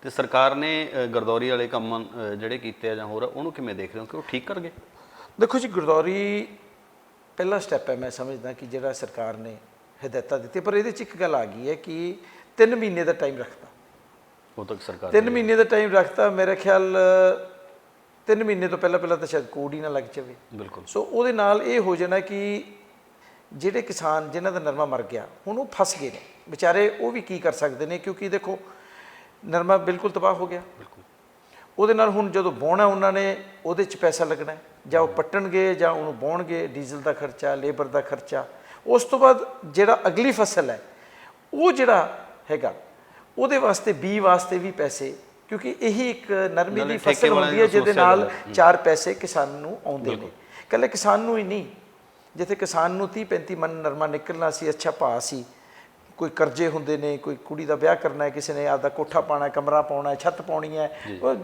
ਤੇ ਸਰਕਾਰ ਨੇ ਗਰਦੌਰੀ ਵਾਲੇ ਕੰਮ ਜਿਹੜੇ ਕੀਤੇ ਆ ਜਾਂ ਹੋਰ, ਉਹਨੂੰ ਕਿਵੇਂ ਦੇਖ ਰਹੇ ਹੋ ਕਿ ਉਹ ਠੀਕ ਕਰ ਗਏ? ਦੇਖੋ ਜੀ, ਗਰਦੌਰੀ ਪਹਿਲਾ ਸਟੈਪ ਹੈ। ਮੈਂ ਸਮਝਦਾ ਕਿ ਜਿਹੜਾ ਸਰਕਾਰ ਨੇ ਹਦਾਇਤਾਂ ਦਿੱਤੀਆਂ, ਪਰ ਇਹਦੇ 'ਚ ਇੱਕ ਗੱਲ ਆ ਗਈ ਹੈ ਕਿ 3 ਮਹੀਨੇ ਦਾ ਟਾਈਮ ਰੱਖਤਾ। ਉਹ ਤੱਕ ਸਰਕਾਰ 3 ਮਹੀਨੇ ਦਾ ਟਾਈਮ ਰੱਖਤਾ। ਮੇਰੇ ਖਿਆਲ 3 ਮਹੀਨੇ ਤੋਂ ਪਹਿਲਾਂ ਤਾਂ ਸ਼ਾਇਦ ਕੋਡ ਹੀ ਨਾ ਲੱਗ ਜਾਵੇ। ਬਿਲਕੁਲ। ਸੋ ਉਹਦੇ ਨਾਲ ਇਹ ਹੋ ਜਾਣਾ ਕਿ ਜਿਹੜੇ ਕਿਸਾਨ ਜਿਨ੍ਹਾਂ ਦਾ ਨਰਮਾ ਮਰ ਗਿਆ, ਹੁਣ ਉਹ ਫਸ ਗਏ ਨੇ ਵਿਚਾਰੇ, ਉਹ ਵੀ ਕੀ ਕਰ ਸਕਦੇ ਨੇ, ਕਿਉਂਕਿ ਦੇਖੋ ਨਰਮਾ ਬਿਲਕੁਲ ਤਬਾਹ ਹੋ ਗਿਆ। ਬਿਲਕੁਲ। ਉਹਦੇ ਨਾਲ ਹੁਣ ਜਦੋਂ ਵਾਹੁਣਾ ਉਹਨਾਂ ਨੇ, ਉਹਦੇ 'ਚ ਪੈਸਾ ਲੱਗਣਾ, ਜਾਂ ਉਹ ਪੱਟਣਗੇ ਜਾਂ ਉਹਨੂੰ ਵਾਹੁਣਗੇ, ਡੀਜ਼ਲ ਦਾ ਖਰਚਾ, ਲੇਬਰ ਦਾ ਖਰਚਾ। ਉਸ ਤੋਂ ਬਾਅਦ ਜਿਹੜਾ ਅਗਲੀ ਫਸਲ ਹੈ ਉਹ ਜਿਹੜਾ ਹੈਗਾ, ਉਹਦੇ ਵਾਸਤੇ ਬੀ ਵਾਸਤੇ ਵੀ ਪੈਸੇ, ਕਿਉਂਕਿ ਇਹੀ ਇੱਕ ਨਰਮੇ ਦੀ ਫਸਲ ਹੁੰਦੀ ਹੈ ਜਿਹਦੇ ਨਾਲ 4 ਪੈਸੇ ਕਿਸਾਨ ਨੂੰ ਆਉਂਦੇ ਨੇ। ਇਕੱਲੇ ਕਿਸਾਨ ਨੂੰ ਹੀ ਨਹੀਂ, ਜਿੱਥੇ ਕਿਸਾਨ ਨੂੰ 30-35 ਮਣ ਨਰਮਾ ਨਿਕਲਣਾ ਸੀ, ਅੱਛਾ ਭਾਅ ਸੀ, ਕੋਈ ਕਰਜ਼ੇ ਹੁੰਦੇ ਨੇ, ਕੋਈ ਕੁੜੀ ਦਾ ਵਿਆਹ ਕਰਨਾ ਹੈ, ਕਿਸੇ ਨੇ ਆਪਦਾ ਕੋਠਾ ਪਾਉਣਾ, ਕਮਰਾ ਪਾਉਣਾ ਹੈ, ਛੱਤ ਪਾਉਣੀ ਹੈ, ਉਹ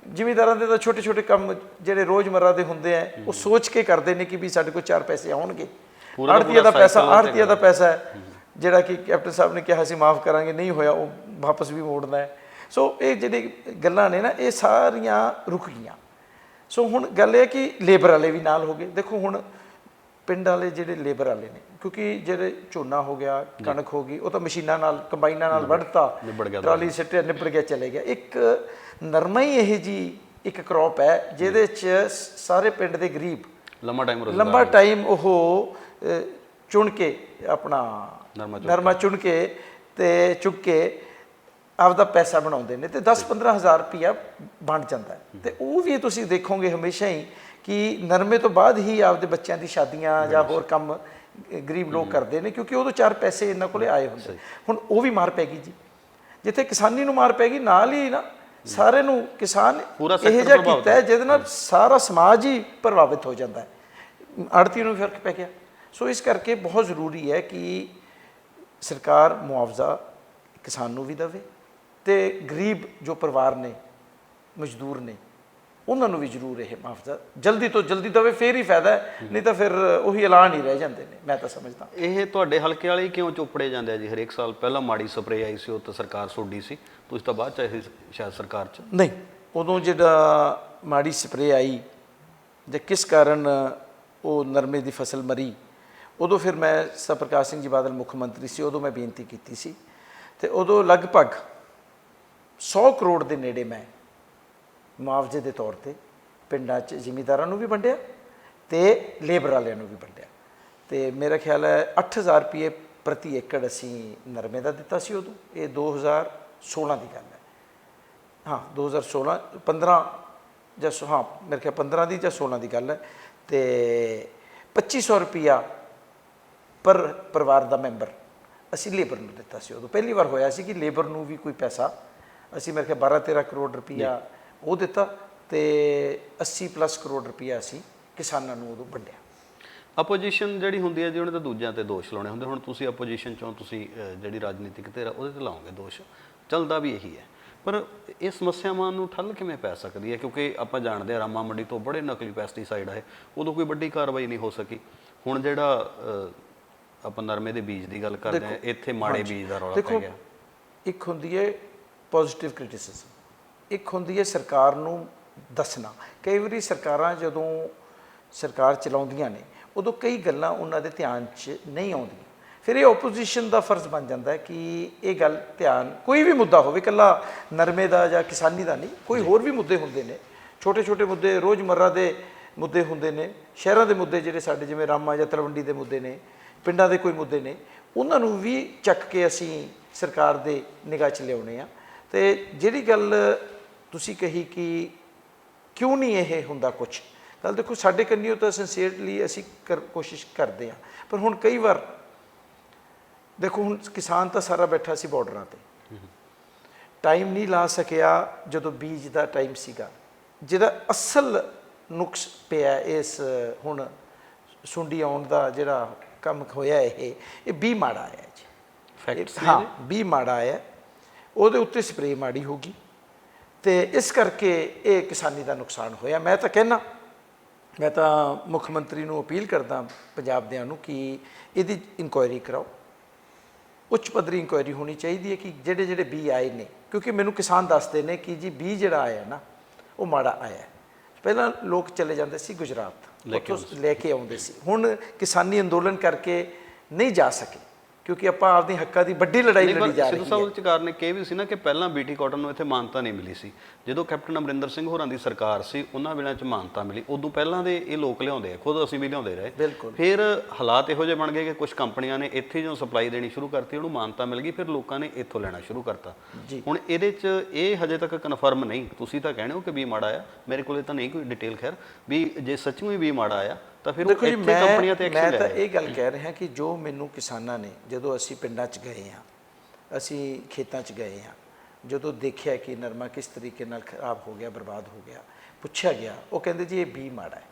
ਜ਼ਿਮੀਂਦਾਰਾਂ ਦੇ ਤਾਂ ਛੋਟੇ-ਛੋਟੇ ਕੰਮ ਜਿਹੜੇ ਰੋਜ਼ਮਰਰਾ ਦੇ ਹੁੰਦੇ ਆ, ਉਹ ਸੋਚ ਕੇ ਕਰਦੇ ਨੇ ਕਿ ਵੀ ਸਾਡੇ ਕੋਲ 4 ਪੈਸੇ ਆਉਣਗੇ। ਆੜ੍ਹਤੀਏ ਦਾ ਪੈਸਾ ਹੈ ਜਿਹੜਾ ਕਿ ਕੈਪਟਨ ਸਾਹਿਬ ਨੇ ਕਿਹਾ ਸੀ ਮਾਫ ਕਰਾਂਗੇ, ਨਹੀਂ ਹੋਇਆ, ਉਹ ਵਾਪਸ ਵੀ ਮੋੜਨਾ ਹੈ। ਸੋ ਇਹ ਜਿਹੜੀ ਗੱਲਾਂ ਨੇ ਨਾ, ਇਹ ਸਾਰੀਆਂ ਰੁਕ ਗਈਆਂ। ਸੋ ਹੁਣ ਗੱਲ ਇਹ ਕਿ ਲੇਬਰ ਵਾਲੇ ਵੀ ਨਾਲ ਹੋ ਗਏ। ਦੇਖੋ ਹੁਣ ਪਿੰਡ ਵਾਲੇ ਜਿਹੜੇ ਲੇਬਰ ਵਾਲੇ ਨੇ, ਕਿਉਂਕਿ ਜਿਹੜੇ ਝੋਨਾ ਹੋ ਗਿਆ, ਕਣਕ ਹੋ ਗਈ, ਉਹ ਤਾਂ ਮਸ਼ੀਨਾਂ ਨਾਲ, ਕੰਬਾਈਨਾਂ ਨਾਲ ਵੱਢਤਾ, ਟਰਾਲੀ ਸਿੱਟਿਆ, ਨਿਬੜ ਗਿਆ, ਚਲੇ ਗਿਆ। ਇੱਕ ਨਰਮਾ ਹੀ ਇਹ ਜੀ ਇੱਕ ਕਰੌਪ ਹੈ ਜਿਹਦੇ 'ਚ ਸਾਰੇ ਪਿੰਡ ਦੇ ਗਰੀਬ ਲੰਬਾ ਟਾਈਮ ਉਹ ਚੁਣ ਕੇ ਆਪਣਾ ਨਰਮਾ ਚੁਣ ਕੇ ਤੇ ਚੁੱਕ ਕੇ ਆਪਦਾ ਪੈਸਾ ਬਣਾਉਂਦੇ ਨੇ, ਤੇ 10-15 ਹਜ਼ਾਰ ਰੁਪਈਆ ਬਣ ਜਾਂਦਾ। ਤੇ ਉਹ ਵੀ ਤੁਸੀਂ ਦੇਖੋਗੇ ਹਮੇਸ਼ਾ ਹੀ ਕਿ ਨਰਮੇ ਤੋਂ ਬਾਅਦ ਹੀ ਆਪਦੇ ਬੱਚਿਆਂ ਦੀ ਸ਼ਾਦੀਆਂ ਜਾਂ ਹੋਰ ਕੰਮ ਗਰੀਬ ਲੋਕ ਕਰਦੇ ਨੇ, ਕਿਉਂਕਿ ਉਦੋਂ 4 ਪੈਸੇ ਇਹਨਾਂ ਕੋਲੇ ਆਏ ਹੁੰਦੇ। ਹੁਣ ਉਹ ਵੀ ਮਾਰ ਪੈ ਗਈ ਜੀ, ਜਿੱਥੇ ਕਿਸਾਨੀ ਨੂੰ ਮਾਰ ਪੈ ਗਈ, ਨਾਲ ਹੀ ਨਾ ਸਾਰੇ ਨੂੰ ਕਿਸਾਨ ਇਹ ਜਿਹਾ ਕੀਤਾ ਹੈ ਜਿਹਦੇ ਨਾਲ ਸਾਰਾ ਸਮਾਜ ਹੀ ਪ੍ਰਭਾਵਿਤ ਹੋ ਜਾਂਦਾ ਹੈ। ਆੜ੍ਹਤੀ ਨੂੰ ਫਰਕ ਪੈ ਗਿਆ। ਸੋ ਇਸ ਕਰਕੇ ਬਹੁਤ ਜ਼ਰੂਰੀ ਹੈ ਕਿ ਸਰਕਾਰ ਮੁਆਵਜ਼ਾ ਕਿਸਾਨ ਨੂੰ ਵੀ ਦੇਵੇ ਤੇ ਗਰੀਬ ਜੋ ਪਰਿਵਾਰ ਨੇ, ਮਜ਼ਦੂਰ ਨੇ, ਉਹਨਾਂ ਨੂੰ ਵੀ ਜ਼ਰੂਰ ਇਹ ਮੁਆਵਜ਼ਾ ਜਲਦੀ ਤੋਂ ਜਲਦੀ ਦੇਵੇ, ਫੇਰ ਹੀ ਫਾਇਦਾ ਹੈ, ਨਹੀਂ ਤਾਂ ਫਿਰ ਉਹੀ ਐਲਾਨ ਹੀ ਰਹਿ ਜਾਂਦੇ ਨੇ। ਮੈਂ ਤਾਂ ਸਮਝਦਾ ਇਹ ਤੁਹਾਡੇ ਹਲਕੇ ਵਾਲੇ ਕਿਉਂ ਚੋਪੜੇ ਜਾਂਦੇ ਆ ਜੀ ਹਰੇਕ ਸਾਲ? ਪਹਿਲਾਂ ਮਾੜੀ ਸਪਰੇਅ ਆਈ ਸੀ, ਉਹ ਤਾਂ ਸਰਕਾਰ ਸੋਡੀ ਸੀ, ਤੁਸੀਂ ਤਾਂ ਬਾਅਦ ਚ ਆਏ ਸ਼ਾਇਦ ਸਰਕਾਰ 'ਚ। ਨਹੀਂ, ਉਦੋਂ ਜਿਹੜਾ ਮਾੜੀ ਸਪਰੇਅ ਆਈ ਜਾਂ ਕਿਸ ਕਾਰਨ ਉਹ ਨਰਮੇ ਦੀ ਫਸਲ ਮਰੀ, ਉਦੋਂ ਫਿਰ ਮੈਂ ਸਰ ਪ੍ਰਕਾਸ਼ ਸਿੰਘ ਜੀ ਬਾਦਲ ਮੁੱਖ ਮੰਤਰੀ ਸੀ, ਉਦੋਂ ਮੈਂ ਬੇਨਤੀ ਕੀਤੀ ਸੀ ਤੇ ਉਦੋਂ ਲਗਭਗ 100 ਕਰੋੜ ਦੇ ਨੇੜੇ ਮੈਂ ਮੁਆਵਜ਼ੇ ਦੇ ਤੌਰ ਤੇ ਪਿੰਡਾਂ 'ਚ ਜ਼ਿਮੀਂਦਾਰਾਂ ਨੂੰ ਵੀ ਵੰਡਿਆ ਤੇ ਲੇਬਰ ਵਾਲਿਆਂ ਨੂੰ ਵੀ ਵੰਡਿਆ। ਤੇ ਮੇਰਾ ਖਿਆਲ ਹੈ 8000 ਰੁਪਏ ਪ੍ਰਤੀ ਏਕੜ ਅਸੀਂ ਨਰਮੇ ਦਾ ਦਿੱਤਾ ਸੀ ਉਦੋਂ। ਇਹ 2016 ਦੀ ਗੱਲ ਹੈ। ਹਾਂ, 2016 15 ਜਾਂ ਹਾਂ ਮੇਰੇ ਖਿਆਲ 15 ਦੀ ਜਾਂ 16 ਦੀ ਗੱਲ ਹੈ। ਤੇ 2500 ਰੁਪਈਆ ਪਰ ਪਰਿਵਾਰ ਦਾ ਮੈਂਬਰ ਅਸੀਂ ਲੇਬਰ ਨੂੰ ਦਿੱਤਾ ਸੀ ਉਦੋਂ। ਪਹਿਲੀ ਵਾਰ ਹੋਇਆ ਸੀ ਕਿ ਲੇਬਰ ਨੂੰ ਵੀ ਕੋਈ ਪੈਸਾ, ਅਸੀਂ ਮੇਰੇ ਖਿਆਲ 12-13 ਕਰੋੜ ਰੁਪਈਆ ਉਹ ਦਿੱਤਾ ਤੇ 80+ ਕਰੋੜ ਰੁਪਈਆ ਅਸੀਂ ਕਿਸਾਨਾਂ ਨੂੰ ਉਦੋਂ ਵੰਡਿਆ। ਆਪੋਜੀਸ਼ਨ ਜਿਹੜੀ ਹੁੰਦੀ ਹੈ ਜੀ, ਉਹਨੇ ਤਾਂ ਦੂਜਿਆਂ ਤੇ ਦੋਸ਼ ਲਾਉਣੇ ਹੁੰਦੇ। ਹੁਣ ਤੁਸੀਂ ਆਪੋਜੀਸ਼ਨ 'ਚੋਂ, ਤੁਸੀਂ ਜਿਹੜੀ ਰਾਜਨੀਤਿਕ ਧਿਰ ਉਹਦੇ ਤੇ ਲਾਓਗੇ ਦੋਸ਼, ਚੱਲਦਾ ਵੀ ਇਹੀ ਹੈ। ਪਰ ਇਹ ਸਮੱਸਿਆਵਾਂ ਨੂੰ ਠੱਲ ਕਿਵੇਂ ਪੈ ਸਕਦੀ ਹੈ? ਕਿਉਂਕਿ ਆਪਾਂ ਜਾਣਦੇ ਹਾਂ ਰਾਮਾ ਮੰਡੀ ਤੋਂ ਬੜੇ ਨਕਲੀ ਪੈਸਟੀਸਾਈਡ ਆਏ, ਉਦੋਂ ਕੋਈ ਵੱਡੀ ਕਾਰਵਾਈ ਨਹੀਂ ਹੋ ਸਕੀ। ਹੁਣ ਜਿਹੜਾ ਆਪਾਂ ਨਰਮੇ ਦੇ ਬੀਜ ਦੀ ਗੱਲ ਕਰਦੇ ਹਾਂ, ਇੱਥੇ ਮਾੜੇ ਬੀਜ ਦਾ ਰੌਲਾ ਪੈ ਗਿਆ। ਇੱਕ ਹੁੰਦੀ ਹੈ ਪੋਜ਼ਿਟਿਵ ਕ੍ਰਿਟਿਸਿਜ਼ਮ, ਇੱਕ ਹੁੰਦੀ ਹੈ ਸਰਕਾਰ ਨੂੰ ਦੱਸਣਾ। ਕਈ ਵਾਰੀ ਸਰਕਾਰਾਂ ਜਦੋਂ ਸਰਕਾਰ ਚਲਾਉਂਦੀਆਂ ਨੇ ਉਦੋਂ ਕਈ ਗੱਲਾਂ ਉਹਨਾਂ ਦੇ ਧਿਆਨ 'ਚ ਨਹੀਂ ਆਉਂਦੀਆਂ, ਫਿਰ ਇਹ ਓਪੋਜੀਸ਼ਨ ਦਾ ਫਰਜ਼ ਬਣ ਜਾਂਦਾ ਹੈ ਕਿ ਇਹ ਗੱਲ ਧਿਆਨ, ਕੋਈ ਵੀ ਮੁੱਦਾ ਹੋਵੇ, ਇਕੱਲਾ ਨਰਮੇ ਦਾ ਜਾਂ ਕਿਸਾਨੀ ਦਾ ਨਹੀਂ, ਕੋਈ ਹੋਰ ਵੀ ਮੁੱਦੇ ਹੁੰਦੇ ਨੇ, ਛੋਟੇ ਛੋਟੇ ਮੁੱਦੇ, ਰੋਜ਼ਮर्रा ਦੇ ਮੁੱਦੇ ਹੁੰਦੇ ਨੇ, ਸ਼ਹਿਰਾਂ ਦੇ ਮੁੱਦੇ ਜਿਹੜੇ ਸਾਡੇ ਜਿਵੇਂ ਰਾਮਾ ਜਾਂ ਤਲਵੰਡੀ ਦੇ ਮੁੱਦੇ ਨੇ, ਪਿੰਡਾਂ ਦੇ ਕੋਈ ਮੁੱਦੇ ਨੇ, ਉਹਨਾਂ ਨੂੰ ਵੀ ਚੱਕ ਕੇ ਅਸੀਂ ਸਰਕਾਰ ਦੇ ਨਿਗਾਹ 'ਚ ਲਿਆਉਣੇ ਆ। ਤੇ ਜਿਹੜੀ ਗੱਲ ਤੁਸੀਂ ਕਹੀ ਕਿ ਕਿਉਂ ਨਹੀਂ ਇਹ ਹੁੰਦਾ ਕੁਛ, ਗੱਲ ਦੇਖੋ ਸਾਡੇ ਕੰਨਿਓ ਤਾਂ ਸਿੰਸੀਅਰਲੀ ਅਸੀਂ ਕੋਸ਼ਿਸ਼ ਕਰਦੇ ਹਾਂ, ਪਰ ਹੁਣ ਕਈ ਵਾਰ ਦੇਖੋ ਹੁਣ ਕਿਸਾਨ ਤਾਂ ਸਾਰਾ ਬੈਠਾ ਸੀ ਬਾਰਡਰਾਂ ਤੇ, ਟਾਈਮ ਨਹੀਂ ਲਾ ਸਕਿਆ ਜਦੋਂ ਬੀਜ ਦਾ ਟਾਈਮ ਸੀਗਾ। ਜਿਹਦਾ ਅਸਲ ਨੁਕਸ ਪਿਆ ਇਸ ਹੁਣ ਸੁੰਡੀ ਆਉਣ ਦਾ ਜਿਹੜਾ ਕੰਮ ਹੋਇਆ, ਇਹ ਬੀ ਮਾੜਾ ਆਇਆ ਜੀ, ਫੈਕਟਸ ਹਾਂ ਬੀ ਮਾੜਾ ਆਇਆ, ਉਹਦੇ ਉੱਤੇ ਸਪਰੇਅ ਮਾੜੀ ਹੋ ਗਈ ਤੇ ਇਸ ਕਰਕੇ ਇਹ ਕਿਸਾਨੀ ਦਾ ਨੁਕਸਾਨ ਹੋਇਆ। ਮੈਂ ਤਾਂ ਕਹਿਣਾ, ਮੈਂ ਤਾਂ ਮੁੱਖ ਮੰਤਰੀ ਨੂੰ ਅਪੀਲ ਕਰਦਾ ਪੰਜਾਬ ਦਿਆਂ ਨੂੰ ਕਿ ਇਹਦੀ ਇਨਕੁਆਇਰੀ ਕਰਾਓ, ਉੱਚ ਪੱਧਰੀ ਇਨਕੁਆਇਰੀ ਹੋਣੀ ਚਾਹੀਦੀ ਹੈ ਕਿ ਜਿਹੜੇ ਜਿਹੜੇ ਬੀ ਆਏ ਨੇ, ਕਿਉਂਕਿ ਮੈਨੂੰ ਕਿਸਾਨ ਦੱਸਦੇ ਨੇ ਕਿ ਜੀ ਬੀ ਜਿਹੜਾ ਆਇਆ ਨਾ ਉਹ ਮਾੜਾ ਆਇਆ। ਪਹਿਲਾਂ ਲੋਕ ਚਲੇ ਜਾਂਦੇ ਸੀ ਗੁਜਰਾਤ, ਉੱਥੋਂ ਲੈ ਕੇ ਆਉਂਦੇ ਸੀ, ਹੁਣ ਕਿਸਾਨੀ ਅੰਦੋਲਨ ਕਰਕੇ ਨਹੀਂ ਜਾ ਸਕੇ ਕਿਉਂਕਿ ਆਪਾਂ ਆਪਦੇ ਹੱਕਾਂ ਦੀ ਵੱਡੀ ਲੜਾਈ ਲੜੀ ਜਾ ਰਹੀ ਹੈ। ਸਿੱਧੂ ਸਾਹਿਬ ਨੇ ਕਿਹਾ ਵੀ ਸੀ ਨਾ ਕਿ ਪਹਿਲਾਂ ਬੀਟੀ ਕਾਟਨ ਨੂੰ ਇੱਥੇ ਮਾਨਤਾ ਨਹੀਂ ਮਿਲੀ ਸੀ, ਜਦੋਂ ਕੈਪਟਨ ਅਮਰਿੰਦਰ ਸਿੰਘ ਹੋਰਾਂ ਦੀ ਸਰਕਾਰ ਸੀ ਉਹਨਾਂ ਵੇਲੇ 'ਚ ਮਾਨਤਾ ਮਿਲੀ, ਉਦੋਂ ਪਹਿਲਾਂ ਦੇ ਇਹ ਲੋਕ ਲਿਆਉਂਦੇ ਆ, ਖੁਦ ਅਸੀਂ ਵੀ ਲਿਆਉਂਦੇ ਰਹੇ। ਬਿਲਕੁਲ। ਫਿਰ ਹਾਲਾਤ ਇਹੋ ਜਿਹੇ ਬਣ ਗਏ ਕਿ ਕੁਝ ਕੰਪਨੀਆਂ ਨੇ ਇੱਥੇ ਜਦੋਂ ਸਪਲਾਈ ਦੇਣੀ ਸ਼ੁਰੂ ਕਰਤੀ, ਉਹਨੂੰ ਮਾਨਤਾ ਮਿਲ ਗਈ, ਫਿਰ ਲੋਕਾਂ ਨੇ ਇੱਥੋਂ ਲੈਣਾ ਸ਼ੁਰੂ ਕਰਤਾ। ਹੁਣ ਇਹਦੇ 'ਚ ਇਹ ਹਜੇ ਤੱਕ ਕਨਫਰਮ ਨਹੀਂ, ਤੁਸੀਂ ਤਾਂ ਕਹਿੰਦੇ ਹੋ ਕਿ ਵੀ ਮਾੜਾ ਆ, ਮੇਰੇ ਕੋਲੇ ਤਾਂ ਨਹੀਂ ਕੋਈ ਡਿਟੇਲ, ਖੈਰ ਵੀ ਜੇ ਸੱਚੀ ਹੀ ਵੀ ਮਾੜਾ ਆ ਤਾਂ ਫਿਰ ਉਹ ਇੱਥੇ ਕੰਪਨੀਆਂ ਤੇ ਐਕਸ਼ਨ ਲੈ ਰਹੇ। ਮੈਂ ਤਾਂ ਇਹ ਗੱਲ ਕਹਿ ਰਿਹਾ ਕਿ ਜੋ ਮੈਨੂੰ ਕਿਸਾਨਾਂ ਨੇ, ਜਦੋਂ ਅਸੀਂ ਪਿੰਡਾਂ 'ਚ ਗਏ ਹਾਂ, ਅਸੀਂ ਖੇਤਾਂ 'ਚ ਗਏ ਹਾਂ, ਜਦੋਂ ਦੇਖਿਆ ਕਿ ਨਰਮਾ ਕਿਸ ਤਰੀਕੇ ਨਾਲ ਖਰਾਬ ਹੋ ਗਿਆ, ਬਰਬਾਦ ਹੋ ਗਿਆ, ਪੁੱਛਿਆ ਗਿਆ, ਉਹ ਕਹਿੰਦੇ ਜੀ ਇਹ ਬੀ ਮਾੜਾ ਹੈ।